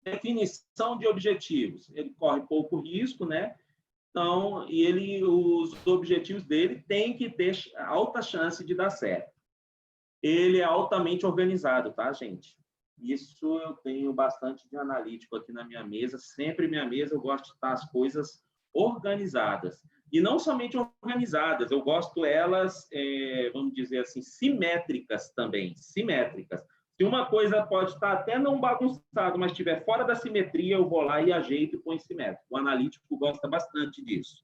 Definição de objetivos, ele corre pouco risco, né, então, os objetivos dele têm que ter alta chance de dar certo. Ele é altamente organizado, tá, gente? Isso eu tenho bastante de analítico aqui na minha mesa. Sempre minha mesa eu gosto de estar as coisas organizadas. E não somente organizadas, eu gosto elas, vamos dizer assim, simétricas também. Simétricas. Se uma coisa pode estar até não bagunçada, mas estiver fora da simetria, eu vou lá e ajeito e põe simétrico. O analítico gosta bastante disso.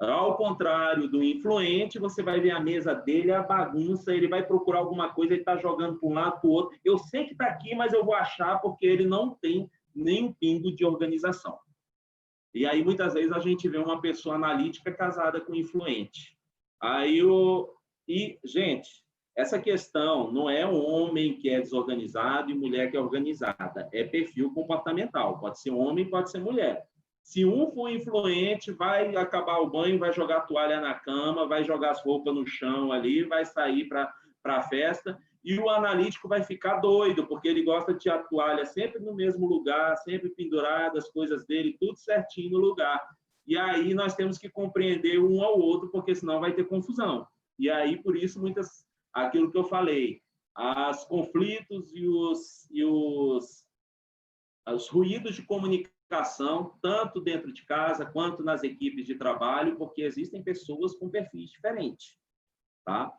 Ao contrário do influente, você vai ver a mesa dele, a bagunça, ele vai procurar alguma coisa, ele está jogando para um lado, para o outro. Eu sei que está aqui, mas eu vou achar porque ele não tem nem um pingo de organização. E aí, muitas vezes, a gente vê uma pessoa analítica casada com influente. Gente, essa questão não é um homem que é desorganizado e mulher que é organizada. É perfil comportamental. Pode ser homem, pode ser mulher. Se um for influente, vai acabar o banho, vai jogar a toalha na cama, vai jogar as roupas no chão ali, vai sair para a festa, e o analítico vai ficar doido, porque ele gosta de a toalha sempre no mesmo lugar, sempre pendurada, as coisas dele, tudo certinho no lugar. E aí nós temos que compreender um ao outro, porque senão vai ter confusão. E aí, por isso, aquilo que eu falei, os conflitos e os ruídos de comunicação, tanto dentro de casa quanto nas equipes de trabalho, porque existem pessoas com perfis diferentes, tá?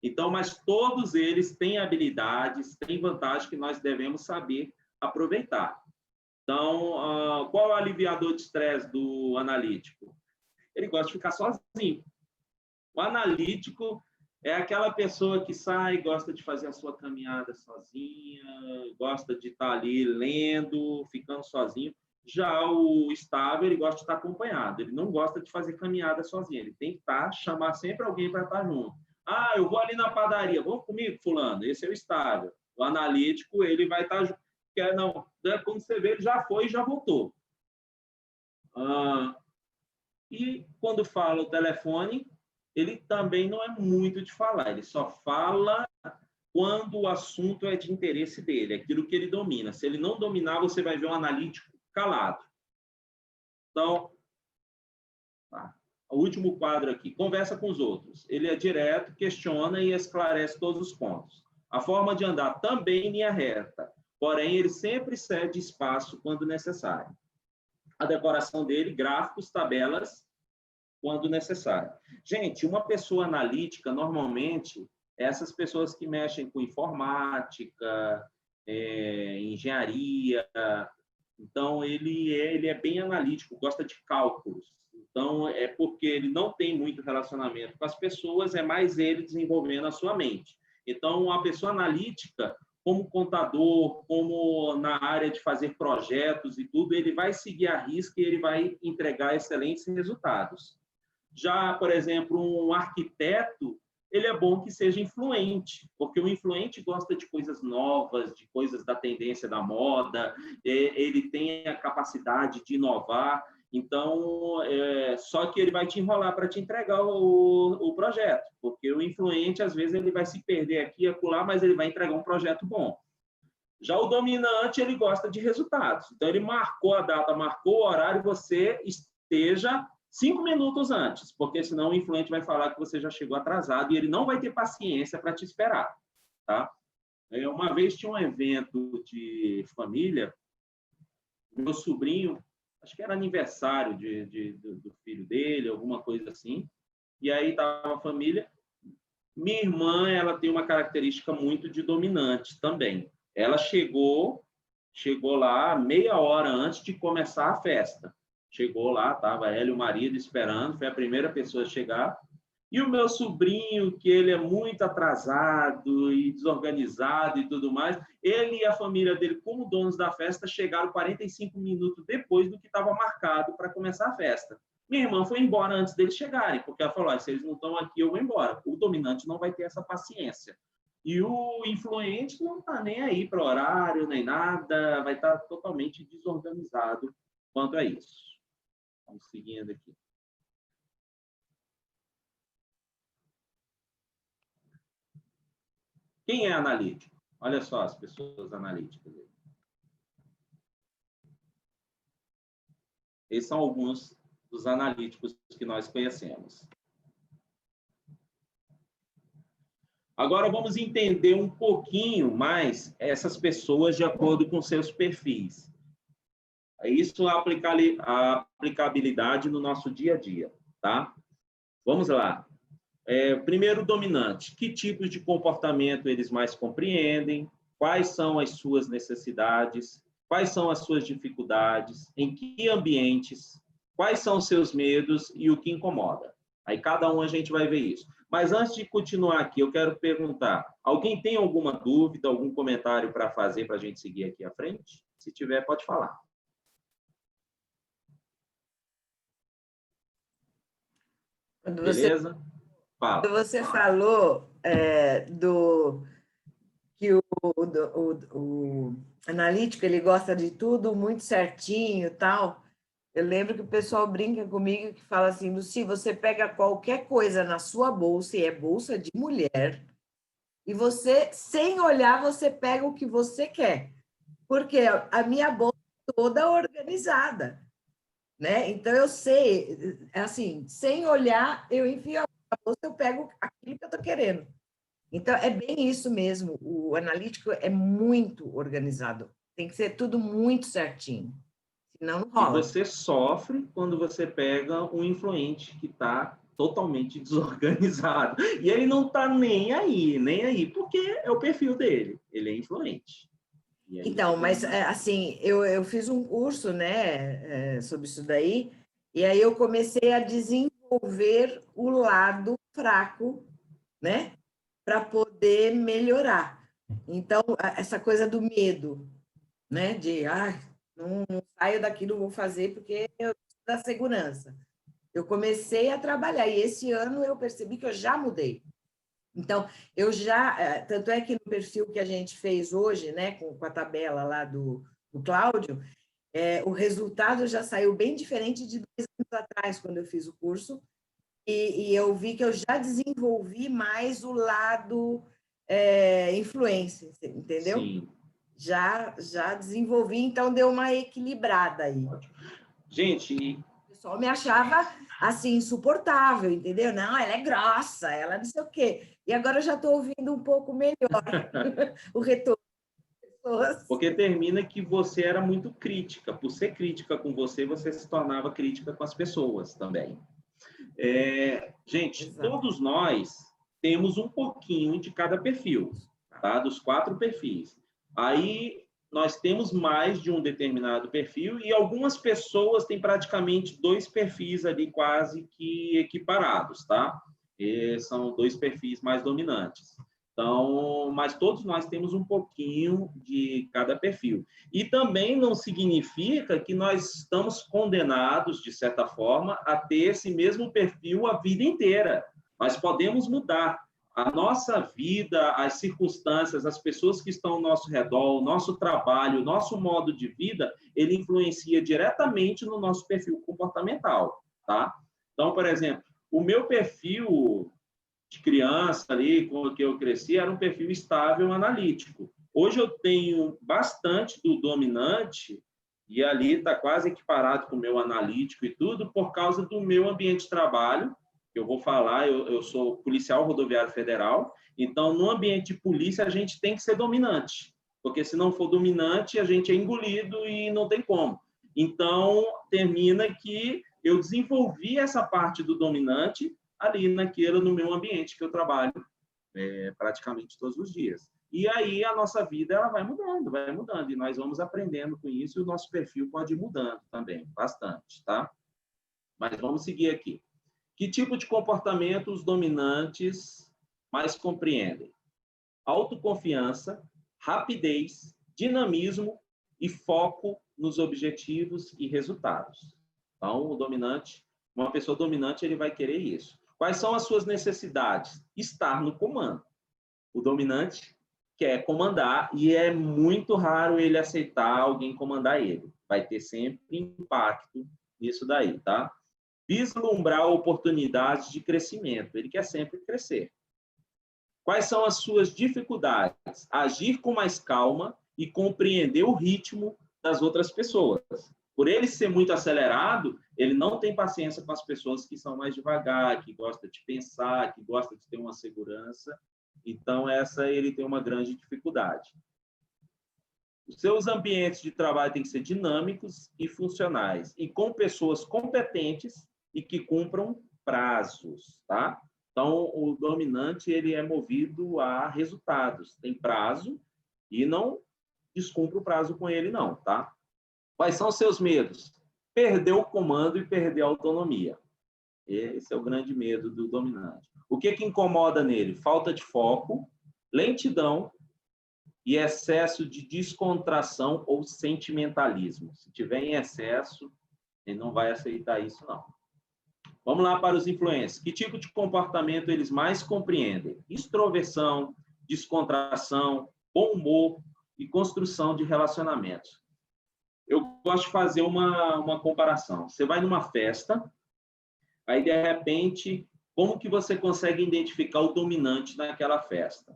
Então, mas todos eles têm habilidades, têm vantagens que nós devemos saber aproveitar. Então, qual é o aliviador de estresse do analítico? Ele gosta de ficar sozinho. O analítico é aquela pessoa que sai, gosta de fazer a sua caminhada sozinha, gosta de estar ali lendo, ficando sozinho. Já o estável, ele gosta de estar acompanhado, ele não gosta de fazer caminhada sozinho, ele tem que chamar sempre alguém para estar junto. Ah, eu vou ali na padaria, vamos comigo, fulano? Esse é o estável. O analítico, ele vai estar... Não, quando você vê, ele já foi e já voltou. E quando fala o telefone, ele também não é muito de falar, ele só fala quando o assunto é de interesse dele, aquilo que ele domina. Se ele não dominar, você vai ver um analítico calado. Então, o último quadro aqui, conversa com os outros. Ele é direto, questiona e esclarece todos os pontos. A forma de andar também em linha reta, porém, ele sempre cede espaço quando necessário. A decoração dele, gráficos, tabelas, quando necessário. Gente, uma pessoa analítica, normalmente, é essas pessoas que mexem com informática, engenharia. Então, ele é bem analítico, gosta de cálculos. Então, é porque ele não tem muito relacionamento com as pessoas, é mais ele desenvolvendo a sua mente. Então, a pessoa analítica, como contador, como na área de fazer projetos e tudo, ele vai seguir a risca e ele vai entregar excelentes resultados. Já, por exemplo, um arquiteto, ele é bom que seja influente, porque o influente gosta de coisas novas, de coisas da tendência da moda, ele tem a capacidade de inovar. Então, só que ele vai te enrolar para te entregar o projeto, porque o influente, às vezes, ele vai se perder aqui e acolá, mas ele vai entregar um projeto bom. Já o dominante, ele gosta de resultados. Então, ele marcou a data, marcou o horário, você esteja 5 minutos antes, porque senão o influente vai falar que você já chegou atrasado e ele não vai ter paciência para te esperar, tá? Uma vez tinha um evento de família, meu sobrinho, acho que era aniversário do filho dele, alguma coisa assim, e aí estava a família. Minha irmã, ela tem uma característica muito de dominante também. Ela chegou lá meia hora antes de começar a festa. Chegou lá, estava ela e o marido esperando, foi a primeira pessoa a chegar. E o meu sobrinho, que ele é muito atrasado e desorganizado e tudo mais, ele e a família dele, como donos da festa, chegaram 45 minutos depois do que estava marcado para começar a festa. Minha irmã foi embora antes deles chegarem, porque ela falou, se eles não estão aqui, eu vou embora. O dominante não vai ter essa paciência. E o influente não está nem aí para horário, nem nada, vai estar totalmente desorganizado quanto a isso. Vamos seguindo aqui. Quem é analítico? Olha só as pessoas analíticas. Esses são alguns dos analíticos que nós conhecemos. Agora vamos entender um pouquinho mais essas pessoas de acordo com seus perfis. Isso é a aplicabilidade no nosso dia a dia, tá? Vamos lá. Primeiro, dominante. Que tipos de comportamento eles mais compreendem? Quais são as suas necessidades? Quais são as suas dificuldades? Em que ambientes? Quais são os seus medos e o que incomoda? Aí cada um a gente vai ver isso. Mas antes de continuar aqui, eu quero perguntar, alguém tem alguma dúvida, algum comentário para fazer para a gente seguir aqui à frente? Se tiver, pode falar. Beleza? Fala. Quando você falou que o analítico ele gosta de tudo muito certinho e tal, eu lembro que o pessoal brinca comigo que fala assim, Lucy, você pega qualquer coisa na sua bolsa, e é bolsa de mulher, e você, sem olhar, você pega o que você quer. Porque a minha bolsa é toda organizada, né? Então, eu sei, assim, sem olhar, eu enfio a bolsa, eu pego aquilo que eu estou querendo. Então, é bem isso mesmo. O analítico é muito organizado. Tem que ser tudo muito certinho. Senão não rola. E você sofre quando você pega um influente que está totalmente desorganizado. E ele não está nem aí, porque é o perfil dele. Ele é influente. Então, mas assim, eu fiz um curso, né, sobre isso daí, e aí eu comecei a desenvolver o lado fraco, né, para poder melhorar. Então, essa coisa do medo, né, de, não saio daqui, não vou fazer porque eu preciso da segurança. Eu comecei a trabalhar, e esse ano eu percebi que eu já mudei. Então, eu já... Tanto é que no perfil que a gente fez hoje, né, com a tabela lá do Cláudio, o resultado já saiu bem diferente de 2 anos atrás, quando eu fiz o curso, e eu vi que eu já desenvolvi mais o lado influência, entendeu? Sim. Já desenvolvi, então deu uma equilibrada aí. Gente... O pessoal me achava, assim, insuportável, entendeu? Não, ela é grossa, ela não sei o quê. E agora eu já estou ouvindo um pouco melhor o retorno das pessoas. Porque termina que você era muito crítica. Por ser crítica com você, você se tornava crítica com as pessoas também. Gente, exato. Todos nós temos um pouquinho de cada perfil, tá? Dos 4 perfis. Aí nós temos mais de um determinado perfil e algumas pessoas têm praticamente 2 perfis ali quase que equiparados, tá? E são 2 perfis mais dominantes. Então, mas todos nós temos um pouquinho de cada perfil. E também não significa que nós estamos condenados, de certa forma, a ter esse mesmo perfil a vida inteira. Nós podemos mudar. A nossa vida, as circunstâncias, as pessoas que estão ao nosso redor, o nosso trabalho, o nosso modo de vida, ele influencia diretamente no nosso perfil comportamental, tá? Então, por exemplo, o meu perfil de criança ali, com o que eu cresci, era um perfil estável, analítico. Hoje eu tenho bastante do dominante, e ali está quase equiparado com o meu analítico e tudo, por causa do meu ambiente de trabalho. Eu vou falar, eu sou policial rodoviário federal, então, no ambiente de polícia, a gente tem que ser dominante, porque se não for dominante, a gente é engolido e não tem como. Então, termina que eu desenvolvi essa parte do dominante ali no meu ambiente que eu trabalho praticamente todos os dias. E aí a nossa vida ela vai mudando, e nós vamos aprendendo com isso, e o nosso perfil pode ir mudando também, bastante, tá? Mas vamos seguir aqui. Que tipo de comportamento os dominantes mais compreendem? Autoconfiança, rapidez, dinamismo e foco nos objetivos e resultados. Então, o dominante, uma pessoa dominante, ele vai querer isso. Quais são as suas necessidades? Estar no comando. O dominante quer comandar e é muito raro ele aceitar alguém comandar ele. Vai ter sempre impacto nisso daí, tá? Vislumbrar oportunidades de crescimento. Ele quer sempre crescer. Quais são as suas dificuldades? Agir com mais calma e compreender o ritmo das outras pessoas. Por ele ser muito acelerado, ele não tem paciência com as pessoas que são mais devagar, que gostam de pensar, que gostam de ter uma segurança. Então, essa ele tem uma grande dificuldade. Os seus ambientes de trabalho têm que ser dinâmicos e funcionais, e com pessoas competentes e que cumpram prazos, tá? Então, o dominante ele é movido a resultados. Tem prazo e não descumpre o prazo com ele, não, tá? Quais são os seus medos? Perder o comando e perder a autonomia. Esse é o grande medo do dominante. O que incomoda nele? Falta de foco, lentidão e excesso de descontração ou sentimentalismo. Se tiver em excesso, ele não vai aceitar isso, não. Vamos lá para os influencers. Que tipo de comportamento eles mais compreendem? Extroversão, descontração, bom humor e construção de relacionamentos. Eu gosto de fazer uma comparação. Você vai numa festa, aí, de repente, como que você consegue identificar o dominante naquela festa?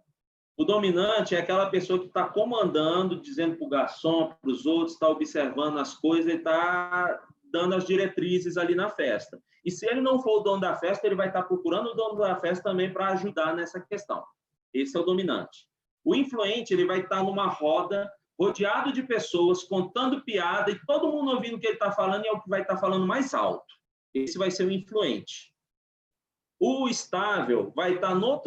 O dominante é aquela pessoa que está comandando, dizendo para o garçom, para os outros, está observando as coisas e está dando as diretrizes ali na festa. E se ele não for o dono da festa, ele vai estar procurando o dono da festa também para ajudar nessa questão. Esse é o dominante. O influente, ele vai estar numa roda, rodeado de pessoas, contando piada, e todo mundo ouvindo o que ele está falando, e é o que vai estar falando mais alto. Esse vai ser o influente. O estável vai estar num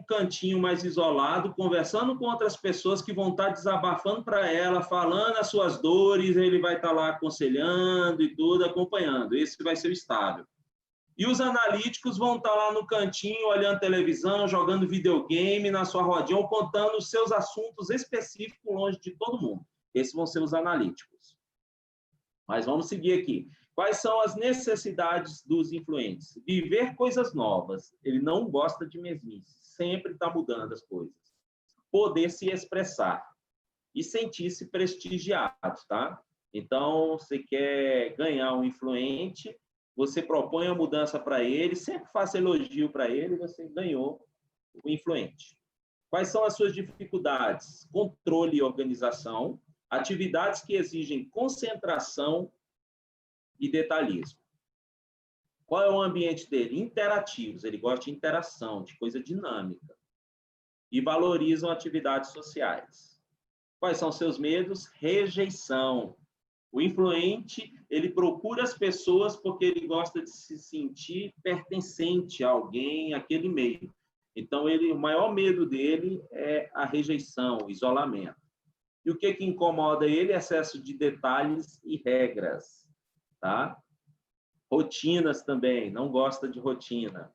cantinho mais isolado, conversando com outras pessoas que vão estar desabafando para ela, falando as suas dores, ele vai estar lá aconselhando e tudo, acompanhando. Esse vai ser o estável. E os analíticos vão estar lá no cantinho, olhando televisão, jogando videogame na sua rodinha, ou contando os seus assuntos específicos longe de todo mundo. Esses vão ser os analíticos. Mas vamos seguir aqui. Quais são as necessidades dos influentes? Viver coisas novas. Ele não gosta de mesmice. Sempre está mudando as coisas. Poder se expressar. E sentir-se prestigiado, tá? Então, você quer ganhar um influente, você propõe a mudança para ele, sempre faça elogio para ele, você ganhou o influente. Quais são as suas dificuldades? Controle e organização. Atividades que exigem concentração e detalhismo. Qual é o ambiente dele? Interativos, ele gosta de interação, de coisa dinâmica. E valorizam atividades sociais. Quais são seus medos? Rejeição. O influente, ele procura as pessoas porque ele gosta de se sentir pertencente a alguém, àquele meio. Então, o maior medo dele é a rejeição, o isolamento. E o que incomoda ele? Excesso de detalhes e regras. Tá? Rotinas também, não gosta de rotina.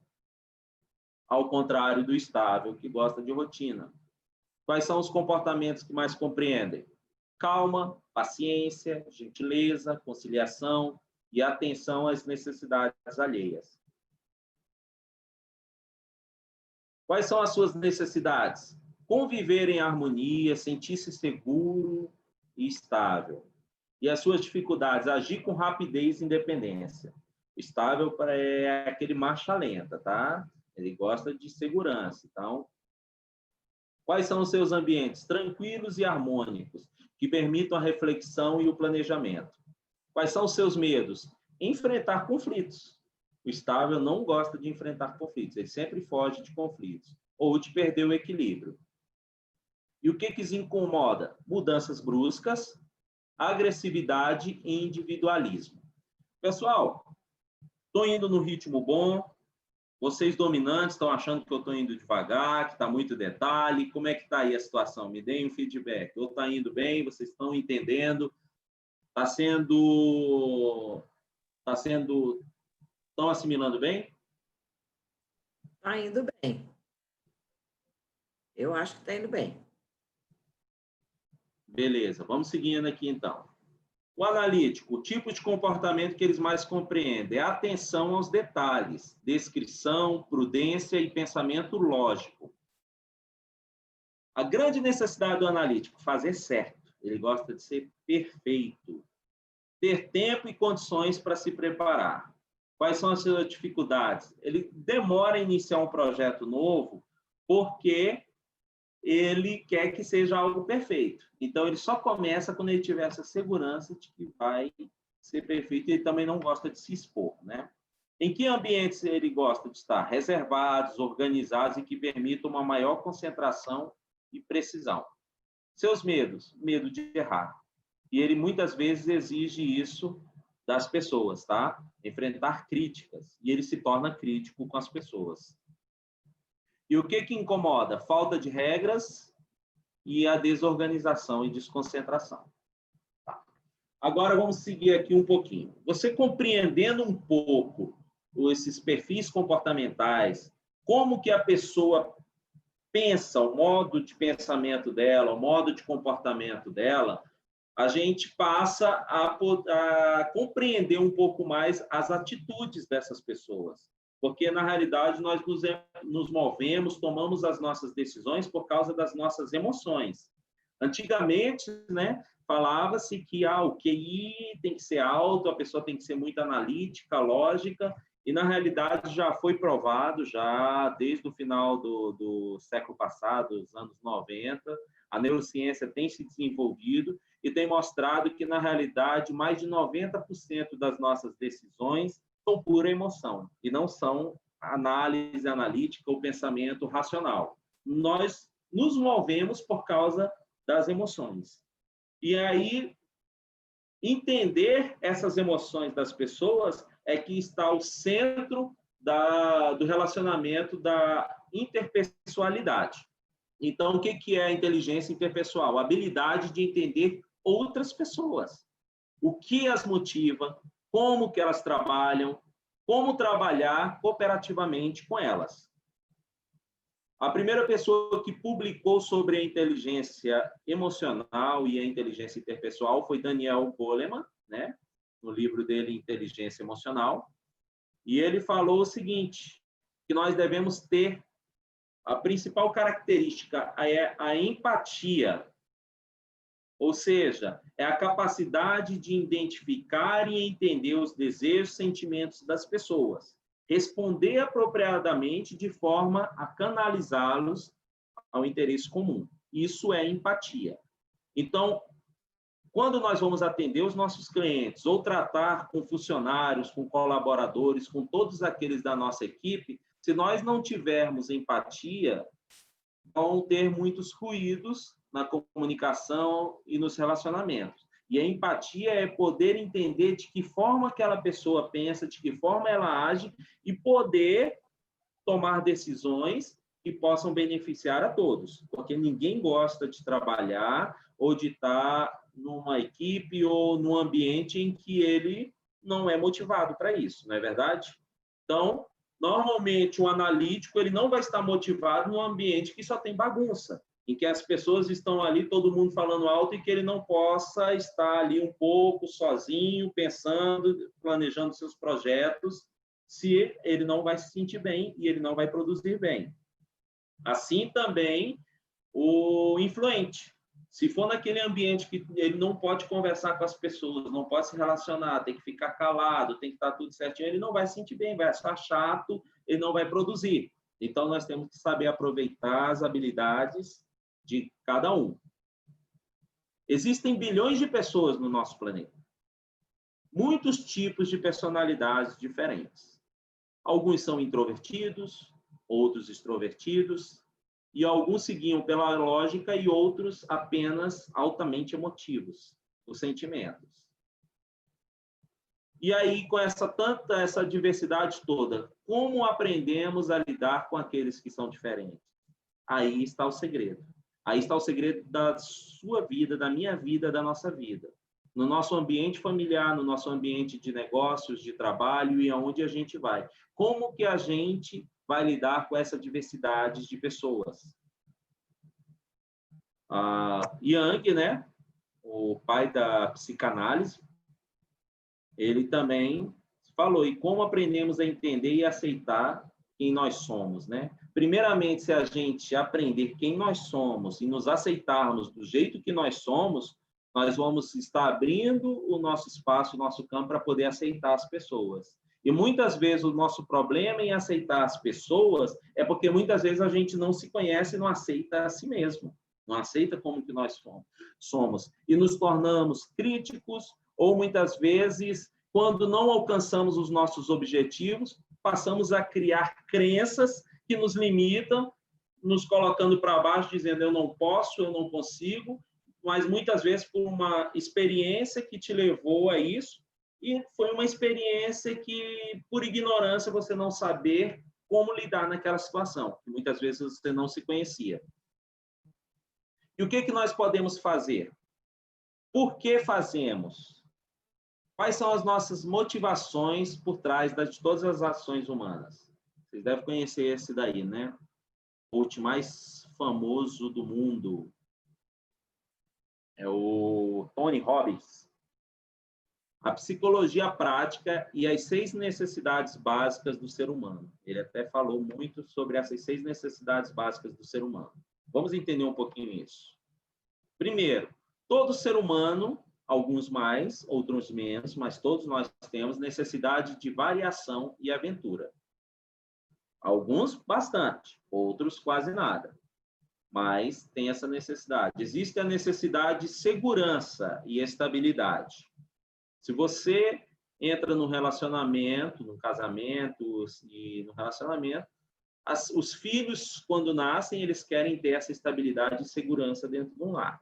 Ao contrário do estável, que gosta de rotina. Quais são os comportamentos que mais compreendem? Calma, paciência, gentileza, conciliação e atenção às necessidades alheias. Quais são as suas necessidades? Conviver em harmonia, sentir-se seguro e estável. E as suas dificuldades? Agir com rapidez e independência. O estável é aquele marcha lenta, tá? Ele gosta de segurança. Então, quais são os seus ambientes? Tranquilos e harmônicos, que permitam a reflexão e o planejamento. Quais são os seus medos? Enfrentar conflitos. O estável não gosta de enfrentar conflitos, ele sempre foge de conflitos, ou de perder o equilíbrio. E o que os incomoda? Mudanças bruscas, agressividade e individualismo. Pessoal, estou indo no ritmo bom, vocês dominantes estão achando que eu estou indo devagar, que está muito detalhe, como é que está aí a situação? Me deem um feedback. Ou está indo bem, vocês estão entendendo, estão assimilando bem? Está indo bem. Eu acho que está indo bem. Beleza, vamos seguindo aqui então. O analítico, o tipo de comportamento que eles mais compreendem é atenção aos detalhes, descrição, prudência e pensamento lógico. A grande necessidade do analítico, fazer certo. Ele gosta de ser perfeito. Ter tempo e condições para se preparar. Quais são as suas dificuldades? Ele demora a iniciar um projeto novo porque ele quer que seja algo perfeito. Então, ele só começa quando ele tiver essa segurança de que vai ser perfeito. Ele também não gosta de se expor, né? Em que ambientes ele gosta de estar? Reservados, organizados e que permitam uma maior concentração e precisão. Seus medos? Medo de errar. E ele muitas vezes exige isso das pessoas, tá? Enfrentar críticas. E ele se torna crítico com as pessoas. E o que incomoda? Falta de regras e a desorganização e desconcentração. Tá. Agora vamos seguir aqui um pouquinho. Você compreendendo um pouco esses perfis comportamentais, como que a pessoa pensa, o modo de pensamento dela, o modo de comportamento dela, a gente passa a compreender um pouco mais as atitudes dessas pessoas. Porque, na realidade, nós nos movemos, tomamos as nossas decisões por causa das nossas emoções. Antigamente, né, falava-se que o QI tem que ser alto, a pessoa tem que ser muito analítica, lógica, e, na realidade, já foi provado, já desde o final do século passado, dos anos 90, a neurociência tem se desenvolvido e tem mostrado que, na realidade, mais de 90% das nossas decisões são pura emoção e não são análise analítica ou pensamento racional. Nós nos movemos por causa das emoções. E aí, entender essas emoções das pessoas é que está o centro do relacionamento da interpessoalidade. Então, o que é a inteligência interpessoal? A habilidade de entender outras pessoas. O que as motiva, como que elas trabalham, como trabalhar cooperativamente com elas. A primeira pessoa que publicou sobre a inteligência emocional e a inteligência interpessoal foi Daniel Goleman, né? No livro dele, Inteligência Emocional. E ele falou o seguinte, que nós devemos ter a principal característica é a empatia, ou seja, é a capacidade de identificar e entender os desejos e sentimentos das pessoas, responder apropriadamente de forma a canalizá-los ao interesse comum. Isso é empatia. Então, quando nós vamos atender os nossos clientes ou tratar com funcionários, com colaboradores, com todos aqueles da nossa equipe, se nós não tivermos empatia, vão ter muitos ruídos na comunicação e nos relacionamentos. E a empatia é poder entender de que forma aquela pessoa pensa, de que forma ela age e poder tomar decisões que possam beneficiar a todos. Porque ninguém gosta de trabalhar ou de estar numa equipe ou num ambiente em que ele não é motivado para isso, não é verdade? Então, normalmente, o analítico ele não vai estar motivado num ambiente que só tem bagunça, em que as pessoas estão ali, todo mundo falando alto, e que ele não possa estar ali um pouco sozinho, pensando, planejando seus projetos, se ele não vai se sentir bem e ele não vai produzir bem. Assim também o influente. Se for naquele ambiente que ele não pode conversar com as pessoas, não pode se relacionar, tem que ficar calado, tem que estar tudo certinho, ele não vai se sentir bem, vai achar chato, ele não vai produzir. Então, nós temos que saber aproveitar as habilidades de cada um. Existem bilhões de pessoas no nosso planeta. Muitos tipos de personalidades diferentes. Alguns são introvertidos, outros extrovertidos, e alguns seguiam pela lógica e outros apenas altamente emotivos, os sentimentos. E aí, com essa diversidade toda, como aprendemos a lidar com aqueles que são diferentes? Aí está o segredo. Aí está o segredo da sua vida, da minha vida, da nossa vida. No nosso ambiente familiar, no nosso ambiente de negócios, de trabalho e aonde a gente vai. Como que a gente vai lidar com essa diversidade de pessoas? Jung, né, o pai da psicanálise, ele também falou, e como aprendemos a entender e aceitar quem nós somos, né? Primeiramente, se a gente aprender quem nós somos e nos aceitarmos do jeito que nós somos, nós vamos estar abrindo o nosso espaço, o nosso campo para poder aceitar as pessoas. E muitas vezes o nosso problema em aceitar as pessoas é porque muitas vezes a gente não se conhece e não aceita a si mesmo, não aceita como que nós somos. E nos tornamos críticos ou muitas vezes, quando não alcançamos os nossos objetivos, passamos a criar crenças que nos limitam, nos colocando para baixo, dizendo eu não posso, eu não consigo, mas muitas vezes por uma experiência que te levou a isso, e foi uma experiência que, por ignorância, você não saber como lidar naquela situação, que muitas vezes você não se conhecia. E o que nós podemos fazer? Por que fazemos? Quais são as nossas motivações por trás de todas as ações humanas? Vocês devem conhecer esse daí, né? O coach mais famoso do mundo é o Tony Robbins. A psicologia prática e as 6 necessidades básicas do ser humano. Ele até falou muito sobre essas 6 necessidades básicas do ser humano. Vamos entender um pouquinho isso. Primeiro, todo ser humano, alguns mais, outros menos, mas todos nós temos necessidade de variação e aventura. Alguns bastante, outros quase nada, mas tem essa necessidade. Existe a necessidade de segurança e estabilidade. Se você entra num relacionamento, num casamento e no relacionamento, os filhos, quando nascem, eles querem ter essa estabilidade e segurança dentro de um lar.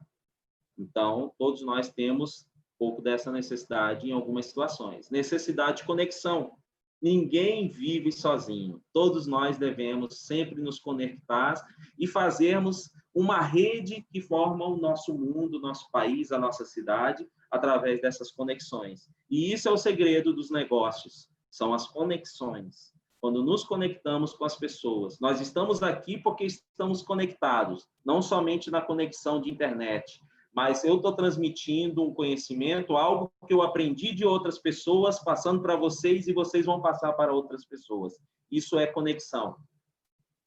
Então, todos nós temos um pouco dessa necessidade em algumas situações. Necessidade de conexão. Ninguém vive sozinho. Todos nós devemos sempre nos conectar e fazermos uma rede que forma o nosso mundo, o nosso país, a nossa cidade, através dessas conexões. E isso é o segredo dos negócios, são as conexões. Quando nos conectamos com as pessoas, nós estamos aqui porque estamos conectados, não somente na conexão de internet, mas eu estou transmitindo um conhecimento, algo que eu aprendi de outras pessoas, passando para vocês e vocês vão passar para outras pessoas. Isso é conexão.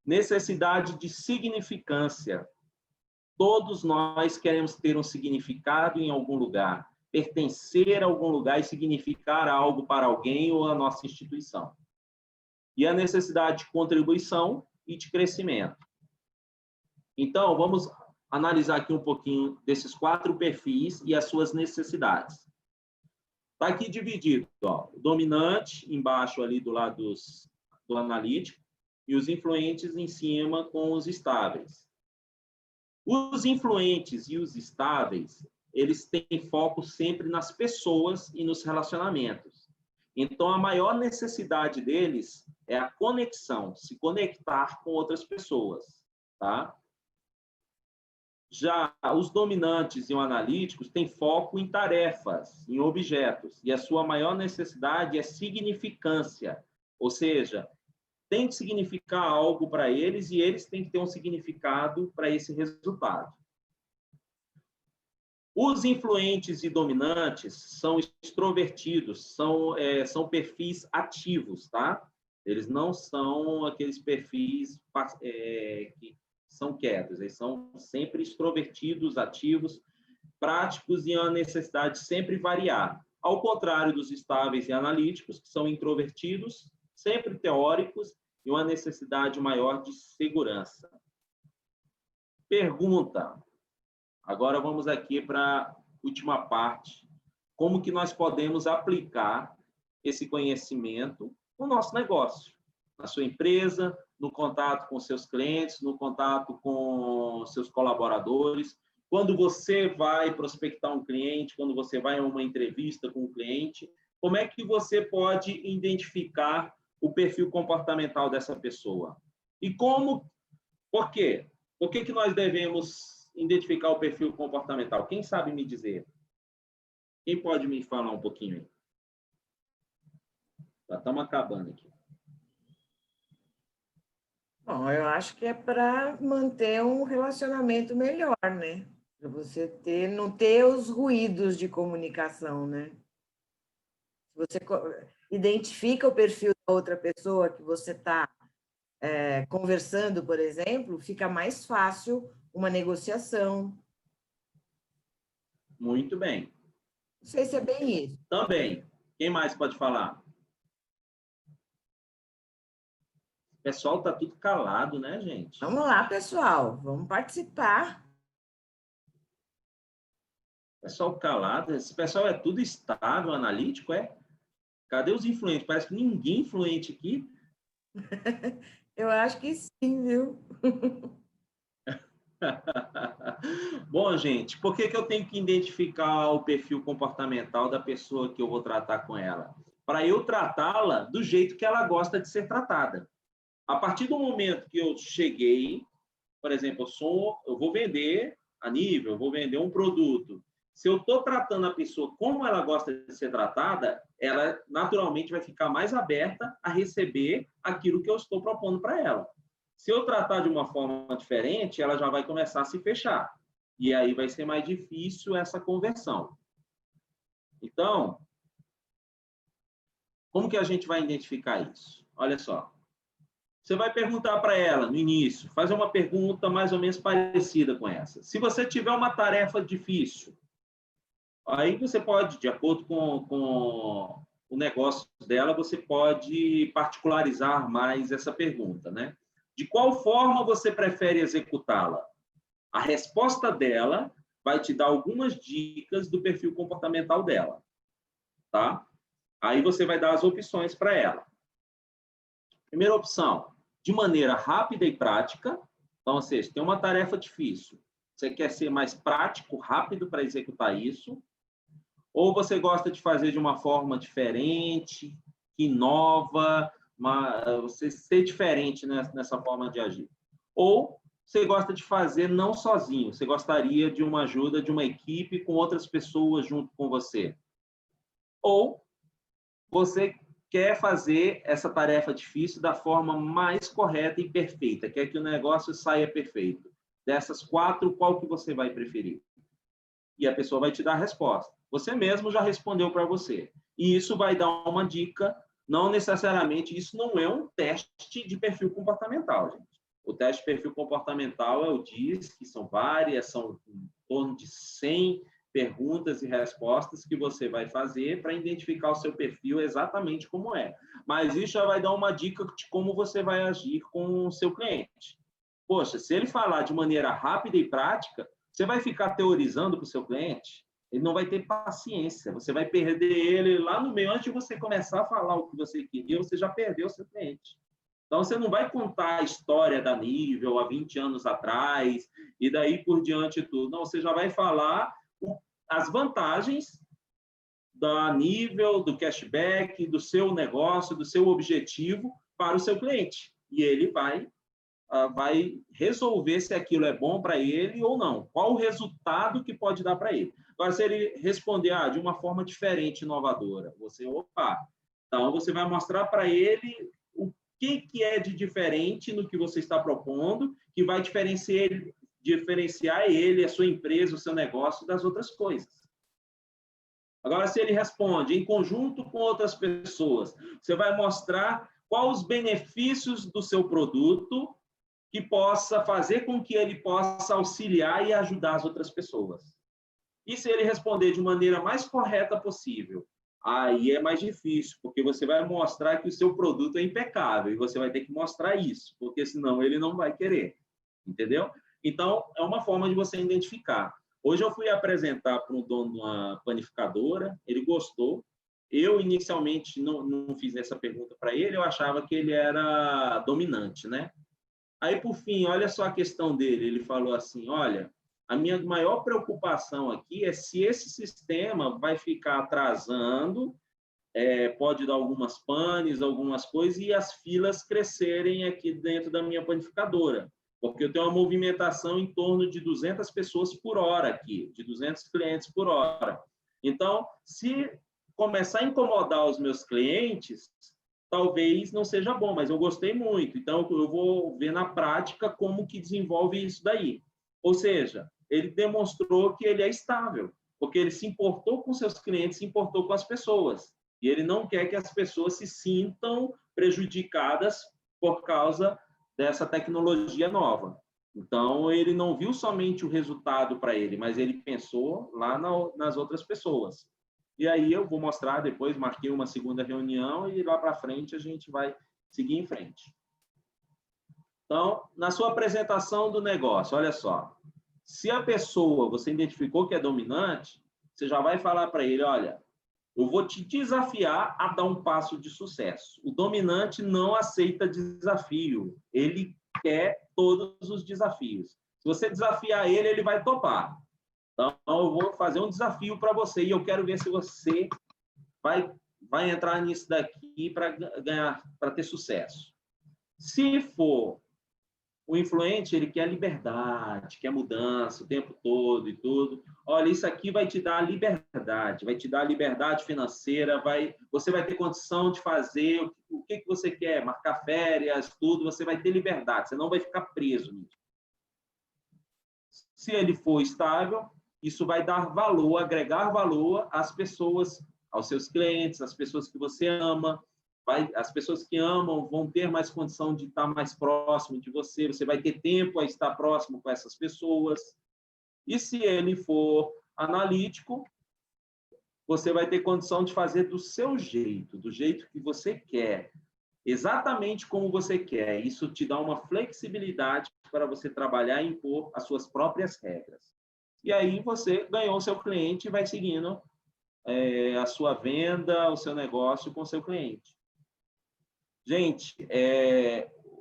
Necessidade de significância. Todos nós queremos ter um significado em algum lugar, pertencer a algum lugar e significar algo para alguém ou a nossa instituição. E a necessidade de contribuição e de crescimento. Então, vamos analisar aqui um pouquinho desses 4 perfis e as suas necessidades. Está aqui dividido, ó, o dominante embaixo ali do lado do analítico e os influentes em cima com os estáveis. Os influentes e os estáveis, eles têm foco sempre nas pessoas e nos relacionamentos. Então, a maior necessidade deles é a conexão, se conectar com outras pessoas, tá? Já os dominantes e os analíticos têm foco em tarefas, em objetos, e a sua maior necessidade é significância, ou seja, tem que significar algo para eles e eles têm que ter um significado para esse resultado. Os influentes e dominantes são extrovertidos, são perfis ativos, tá? Eles não são aqueles perfis que são quietos, eles são sempre extrovertidos, ativos, práticos e a necessidade de sempre variar. Ao contrário dos estáveis e analíticos, que são introvertidos, sempre teóricos e uma necessidade maior de segurança. Pergunta. Agora vamos aqui para a última parte. Como que nós podemos aplicar esse conhecimento no nosso negócio, na sua empresa, no contato com seus clientes, no contato com seus colaboradores. Quando você vai prospectar um cliente, quando você vai a uma entrevista com um cliente, como é que você pode identificar o perfil comportamental dessa pessoa? E como? Por quê? Por que nós devemos identificar o perfil comportamental? Quem sabe me dizer? Quem pode me falar um pouquinho aí? Já estamos acabando aqui. Bom, eu acho que é para manter um relacionamento melhor, né? Para você não ter os ruídos de comunicação, né? Se você identifica o perfil da outra pessoa que você está conversando, por exemplo, fica mais fácil uma negociação. Muito bem. Não sei se é bem isso. Também. Quem mais pode falar? O pessoal está tudo calado, né, gente? Vamos lá, pessoal. Vamos participar. Pessoal calado. Esse pessoal é tudo estável, analítico, é? Cadê os influentes? Parece que ninguém influente aqui. Eu acho que sim, viu? Bom, gente, por que eu tenho que identificar o perfil comportamental da pessoa que eu vou tratar com ela? Para eu tratá-la do jeito que ela gosta de ser tratada. A partir do momento que eu cheguei, por exemplo, eu vou vender a nível, eu vou vender um produto. Se eu estou tratando a pessoa como ela gosta de ser tratada, ela naturalmente vai ficar mais aberta a receber aquilo que eu estou propondo para ela. Se eu tratar de uma forma diferente, ela já vai começar a se fechar. E aí vai ser mais difícil essa conversão. Então, como que a gente vai identificar isso? Olha só. Você vai perguntar para ela no início, fazer uma pergunta mais ou menos parecida com essa. Se você tiver uma tarefa difícil, aí você pode, de acordo com o negócio dela, você pode particularizar mais essa pergunta, né? De qual forma você prefere executá-la? A resposta dela vai te dar algumas dicas do perfil comportamental dela, tá? Aí você vai dar as opções para ela. Primeira opção, de maneira rápida e prática. Então, ou seja, tem uma tarefa difícil. Você quer ser mais prático, rápido para executar isso? Ou você gosta de fazer de uma forma diferente, que inova, você ser diferente nessa forma de agir? Ou você gosta de fazer não sozinho, você gostaria de uma ajuda de uma equipe com outras pessoas junto com você? Ou você quer fazer essa tarefa difícil da forma mais correta e perfeita, quer que o negócio saia perfeito. Dessas 4, qual que você vai preferir? E a pessoa vai te dar a resposta. Você mesmo já respondeu para você. E isso vai dar uma dica, não necessariamente, isso não é um teste de perfil comportamental, gente. O teste de perfil comportamental é o DISC, que são várias, são em torno de 100 perguntas e respostas que você vai fazer para identificar o seu perfil exatamente como é. Mas isso já vai dar uma dica de como você vai agir com o seu cliente. Poxa, se ele falar de maneira rápida e prática, você vai ficar teorizando para o seu cliente, ele não vai ter paciência, você vai perder ele lá no meio. Antes de você começar a falar o que você queria, você já perdeu o seu cliente. Então, você não vai contar a história da Nível há 20 anos atrás e daí por diante tudo. Não, você já vai falar as vantagens da Nível, do cashback, do seu negócio, do seu objetivo para o seu cliente. E ele vai resolver se aquilo é bom para ele ou não. Qual o resultado que pode dar para ele. Agora, se ele responder de uma forma diferente, inovadora, então você vai mostrar para ele o que é de diferente no que você está propondo, que vai diferenciar ele, a sua empresa, o seu negócio das outras coisas. Agora, se ele responde em conjunto com outras pessoas, você vai mostrar quais os benefícios do seu produto que possa fazer com que ele possa auxiliar e ajudar as outras pessoas. E se ele responder de maneira mais correta possível, aí é mais difícil, porque você vai mostrar que o seu produto é impecável e você vai ter que mostrar isso, porque senão ele não vai querer, entendeu? Então, é uma forma de você identificar. Hoje eu fui apresentar para um dono de uma panificadora, ele gostou. Eu, inicialmente, não fiz essa pergunta para ele, eu achava que ele era dominante, né? Aí, por fim, olha só a questão dele. Ele falou assim, olha, a minha maior preocupação aqui é se esse sistema vai ficar atrasando, pode dar algumas panes, algumas coisas, e as filas crescerem aqui dentro da minha panificadora, porque eu tenho uma movimentação em torno de 200 pessoas por hora aqui, de 200 clientes por hora. Então, se começar a incomodar os meus clientes, talvez não seja bom, mas eu gostei muito. Então, eu vou ver na prática como que desenvolve isso daí. Ou seja, ele demonstrou que ele é estável, porque ele se importou com seus clientes, se importou com as pessoas. E ele não quer que as pessoas se sintam prejudicadas por causa dessa tecnologia nova. Então, ele não viu somente o resultado para ele, mas ele pensou lá nas outras pessoas. E aí eu vou mostrar depois, marquei uma segunda reunião e lá para frente a gente vai seguir em frente. Então, na sua apresentação do negócio, olha só, se a pessoa, você identificou que é dominante, você já vai falar para ele, olha, eu vou te desafiar a dar um passo de sucesso. O dominante não aceita desafio, ele quer todos os desafios. Se você desafiar ele, ele vai topar. Então, eu vou fazer um desafio para você e eu quero ver se você vai entrar nisso daqui para ganhar, para ter sucesso. Se for o influente, ele quer liberdade, quer mudança o tempo todo e tudo. Olha, isso aqui vai te dar liberdade, vai te dar liberdade financeira, você vai ter condição de fazer o que você quer, marcar férias, tudo, você vai ter liberdade, você não vai ficar preso nisso. Se ele for estável, isso vai dar valor, agregar valor às pessoas, aos seus clientes, às pessoas que você ama. As pessoas que amam vão ter mais condição de estar mais próximo de você, você vai ter tempo a estar próximo com essas pessoas. E se ele for analítico, você vai ter condição de fazer do seu jeito, do jeito que você quer, exatamente como você quer. Isso te dá uma flexibilidade para você trabalhar e impor as suas próprias regras. E aí você ganhou o seu cliente e vai seguindo a sua venda, o seu negócio com o seu cliente. Gente,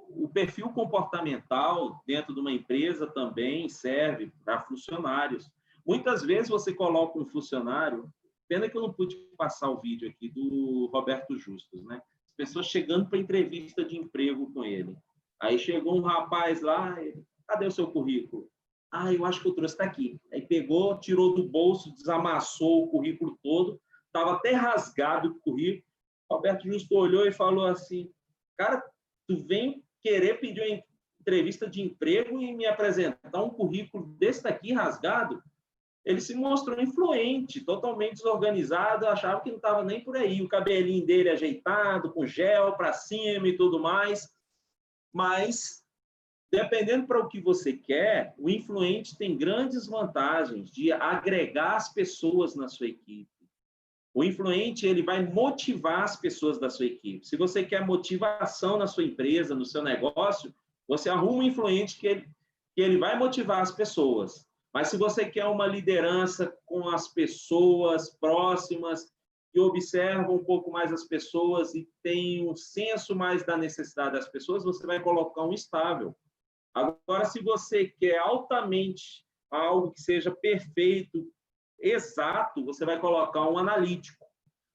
o perfil comportamental dentro de uma empresa também serve para funcionários. Muitas vezes você coloca um funcionário, pena que eu não pude passar o vídeo aqui do Roberto Justus, né? As pessoas chegando para entrevista de emprego com ele. Aí chegou um rapaz lá, cadê o seu currículo? Ah, eu acho que eu trouxe, está aqui. Aí pegou, tirou do bolso, desamassou o currículo todo, estava até rasgado o currículo. Roberto Justo olhou e falou assim, cara, tu vem querer pedir uma entrevista de emprego e me apresentar um currículo desse daqui rasgado? Ele se mostrou influente, totalmente desorganizado, achava que não estava nem por aí. O cabelinho dele ajeitado, com gel para cima e tudo mais. Mas, dependendo para o que você quer, o influente tem grandes vantagens de agregar as pessoas na sua equipe. O influente, ele vai motivar as pessoas da sua equipe. Se você quer motivação na sua empresa, no seu negócio, você arruma um influente que ele vai motivar as pessoas. Mas se você quer uma liderança com as pessoas próximas, que observa um pouco mais as pessoas e tem um senso mais da necessidade das pessoas, você vai colocar um estável. Agora, se você quer altamente algo que seja perfeito, exato, você vai colocar um analítico.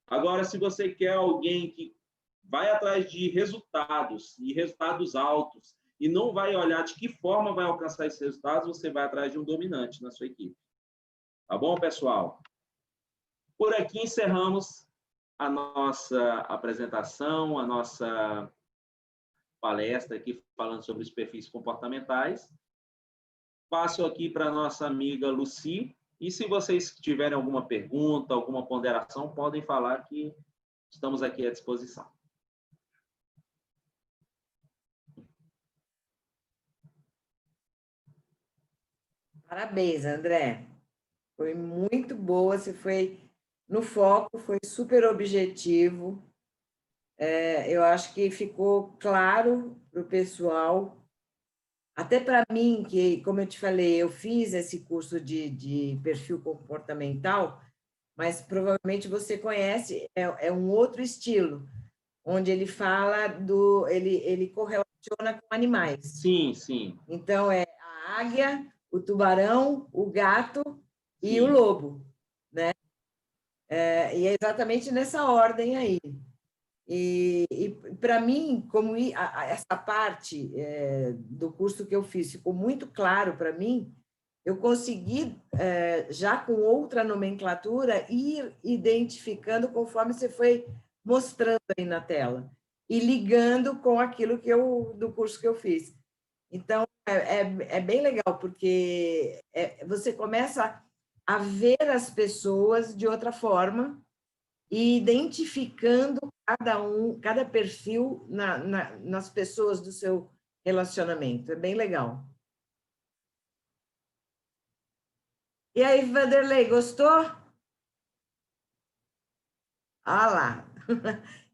Agora, se você quer alguém que vai atrás de resultados, e resultados altos, e não vai olhar de que forma vai alcançar esses resultados, você vai atrás de um dominante na sua equipe. Tá bom, pessoal? Por aqui encerramos a nossa apresentação, a nossa palestra aqui falando sobre os perfis comportamentais. Passo aqui para a nossa amiga Lucy, e se vocês tiverem alguma pergunta, alguma ponderação, podem falar que estamos aqui à disposição. Parabéns, André. Foi muito boa, você foi no foco, foi super objetivo. Eu acho que ficou claro para o pessoal, até para mim, que, como eu te falei, eu fiz esse curso de perfil comportamental, mas provavelmente você conhece, é um outro estilo, onde ele fala ele correlaciona com animais. Sim, sim. Então, é a águia, o tubarão, o gato e o Sim. lobo, né? E é exatamente nessa ordem aí. E para mim, como essa parte do curso que eu fiz ficou muito claro para mim, eu consegui, já com outra nomenclatura, ir identificando conforme você foi mostrando aí na tela, e ligando com aquilo do curso que eu fiz. Então, é bem legal, porque você começa a ver as pessoas de outra forma e identificando cada perfil nas pessoas do seu relacionamento. É bem legal. E aí, Vanderlei, gostou? Ah lá.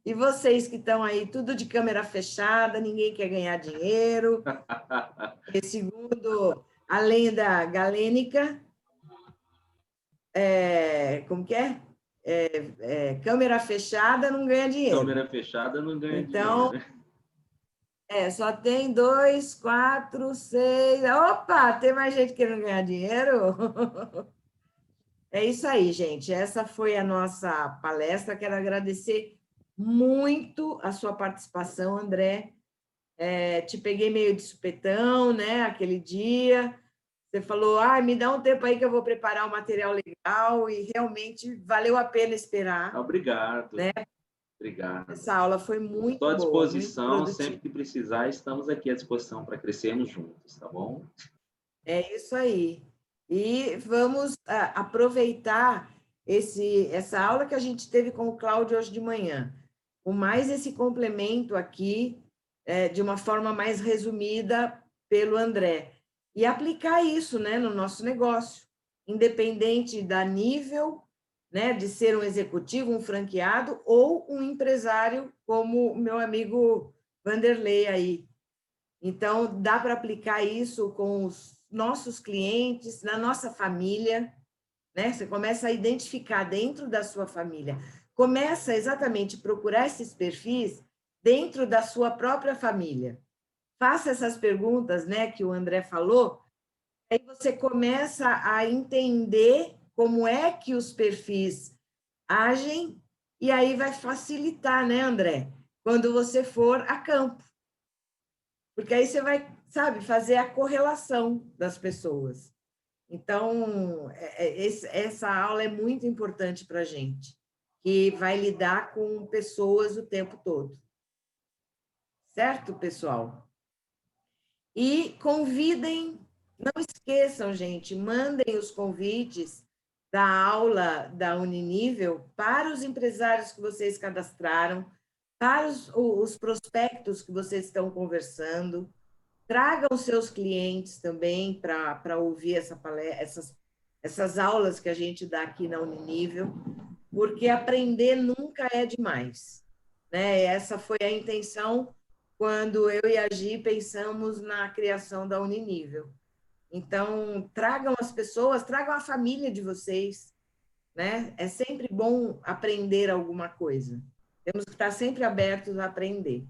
E vocês que estão aí, tudo de câmera fechada, ninguém quer ganhar dinheiro. E segundo a lenda galênica, como que é? Câmera fechada não ganha dinheiro. Câmera fechada não ganha Então, dinheiro. só tem 2, 4, 6. Opa, tem mais gente querendo ganhar dinheiro? É isso aí, gente. Essa foi a nossa palestra. Quero agradecer muito a sua participação, André. Te peguei meio de supetão, né? Aquele dia. Você falou, me dá um tempo aí que eu vou preparar um material legal, e realmente valeu a pena esperar. Obrigado. Né? Obrigado. Essa aula foi muito Estou à boa, disposição, muito sempre que precisar, estamos aqui à disposição para crescermos juntos, tá bom? É isso aí. E vamos aproveitar essa aula que a gente teve com o Cláudio hoje de manhã, com mais esse complemento aqui, de uma forma mais resumida pelo André, e aplicar isso, né, no nosso negócio, independente da nível, né, de ser um executivo, um franqueado ou um empresário, como o meu amigo Vanderlei aí. Então, dá para aplicar isso com os nossos clientes, na nossa família, né? Você começa a identificar dentro da sua família, começa exatamente a procurar esses perfis dentro da sua própria família. Faça essas perguntas, né, que o André falou, aí você começa a entender como é que os perfis agem, e aí vai facilitar, né, André? Quando você for a campo. Porque aí você vai, sabe, fazer a correlação das pessoas. Então, essa aula é muito importante para a gente, que vai lidar com pessoas o tempo todo. Certo, pessoal? E convidem, não esqueçam, gente, mandem os convites da aula da Uninível para os empresários que vocês cadastraram, para os prospectos que vocês estão conversando. Tragam seus clientes também para ouvir essas aulas que a gente dá aqui na Uninível, porque aprender nunca é demais. Né? Essa foi a intenção quando eu e a Gi pensamos na criação da Uninível. Então, tragam as pessoas, tragam a família de vocês. Né? É sempre bom aprender alguma coisa. Temos que estar sempre abertos a aprender.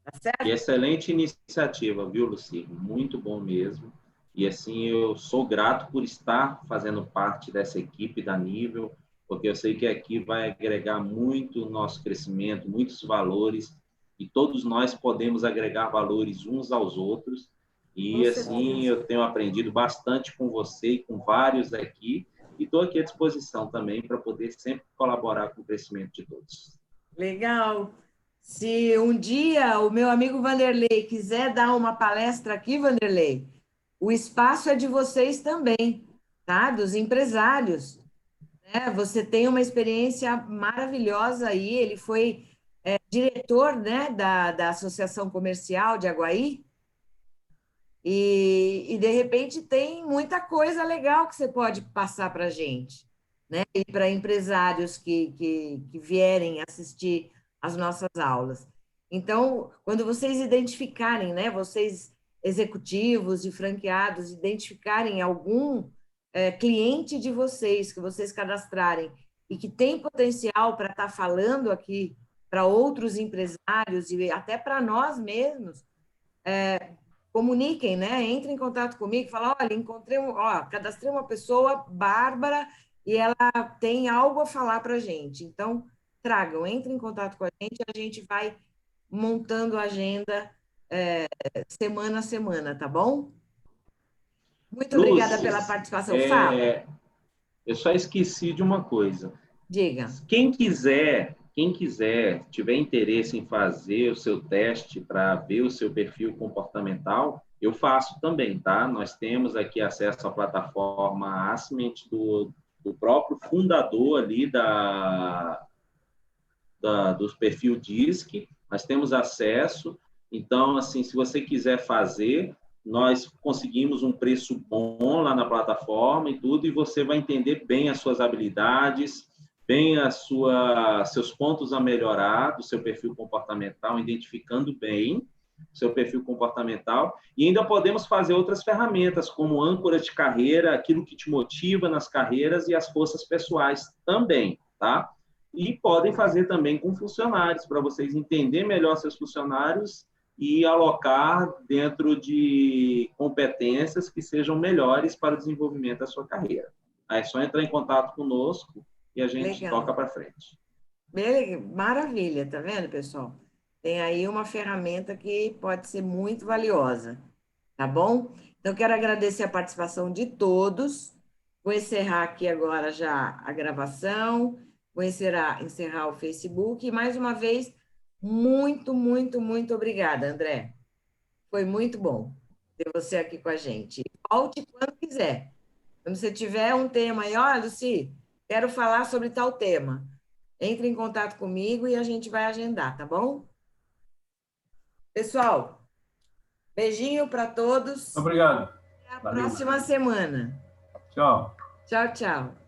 Tá certo? E excelente iniciativa, viu, Luci? Muito bom mesmo. E assim, eu sou grato por estar fazendo parte dessa equipe da Nível, porque eu sei que aqui vai agregar muito o nosso crescimento, muitos valores, e todos nós podemos agregar valores uns aos outros. E assim, eu tenho aprendido bastante com você e com vários aqui, e estou aqui à disposição também para poder sempre colaborar com o crescimento de todos. Legal. Se um dia o meu amigo Vanderlei quiser dar uma palestra aqui, Vanderlei, o espaço é de vocês também, tá? Dos empresários. Né? Você tem uma experiência maravilhosa aí. Ele foi diretor, né, da Associação Comercial de Aguaí. E de repente tem muita coisa legal que você pode passar para a gente, né? E para empresários que vierem assistir as nossas aulas. Então, quando vocês identificarem, né? Vocês executivos e franqueados identificarem algum cliente de vocês que vocês cadastrarem e que tem potencial para estar falando aqui para outros empresários e até para nós mesmos, comuniquem, né? Entrem em contato comigo, falem, olha, cadastrei uma pessoa bárbara e ela tem algo a falar para a gente. Então, tragam, entrem em contato com a gente vai montando a agenda semana a semana, tá bom? Muito obrigada Lúcia, pela participação. Fala, eu só esqueci de uma coisa. diga. Quem quiser, tiver interesse em fazer o seu teste para ver o seu perfil comportamental, eu faço também, tá? Nós temos aqui acesso à plataforma Assessment do próprio fundador ali do perfil DISC, nós temos acesso. Então, assim, se você quiser fazer, nós conseguimos um preço bom lá na plataforma e tudo, e você vai entender bem as suas habilidades, bem seus pontos a melhorar do seu perfil comportamental, identificando bem o seu perfil comportamental, e ainda podemos fazer outras ferramentas, como âncora de carreira, aquilo que te motiva nas carreiras e as forças pessoais também, tá? E podem fazer também com funcionários, para vocês entenderem melhor seus funcionários e alocar dentro de competências que sejam melhores para o desenvolvimento da sua carreira. Aí é só entrar em contato conosco e a gente Legal. toca para frente. Maravilha, tá vendo, pessoal? Tem aí uma ferramenta que pode ser muito valiosa, tá bom? Então, quero agradecer a participação de todos. Vou encerrar aqui agora já a gravação, vou encerrar o Facebook. E, mais uma vez, muito, muito, muito obrigada, André. Foi muito bom ter você aqui com a gente. Volte quando quiser. Quando você tiver um tema aí, olha, Luci, quero falar sobre tal tema. Entre em contato comigo e a gente vai agendar, tá bom? Pessoal, beijinho para todos. Obrigado. Até a Valeu. próxima semana. Tchau. Tchau, tchau.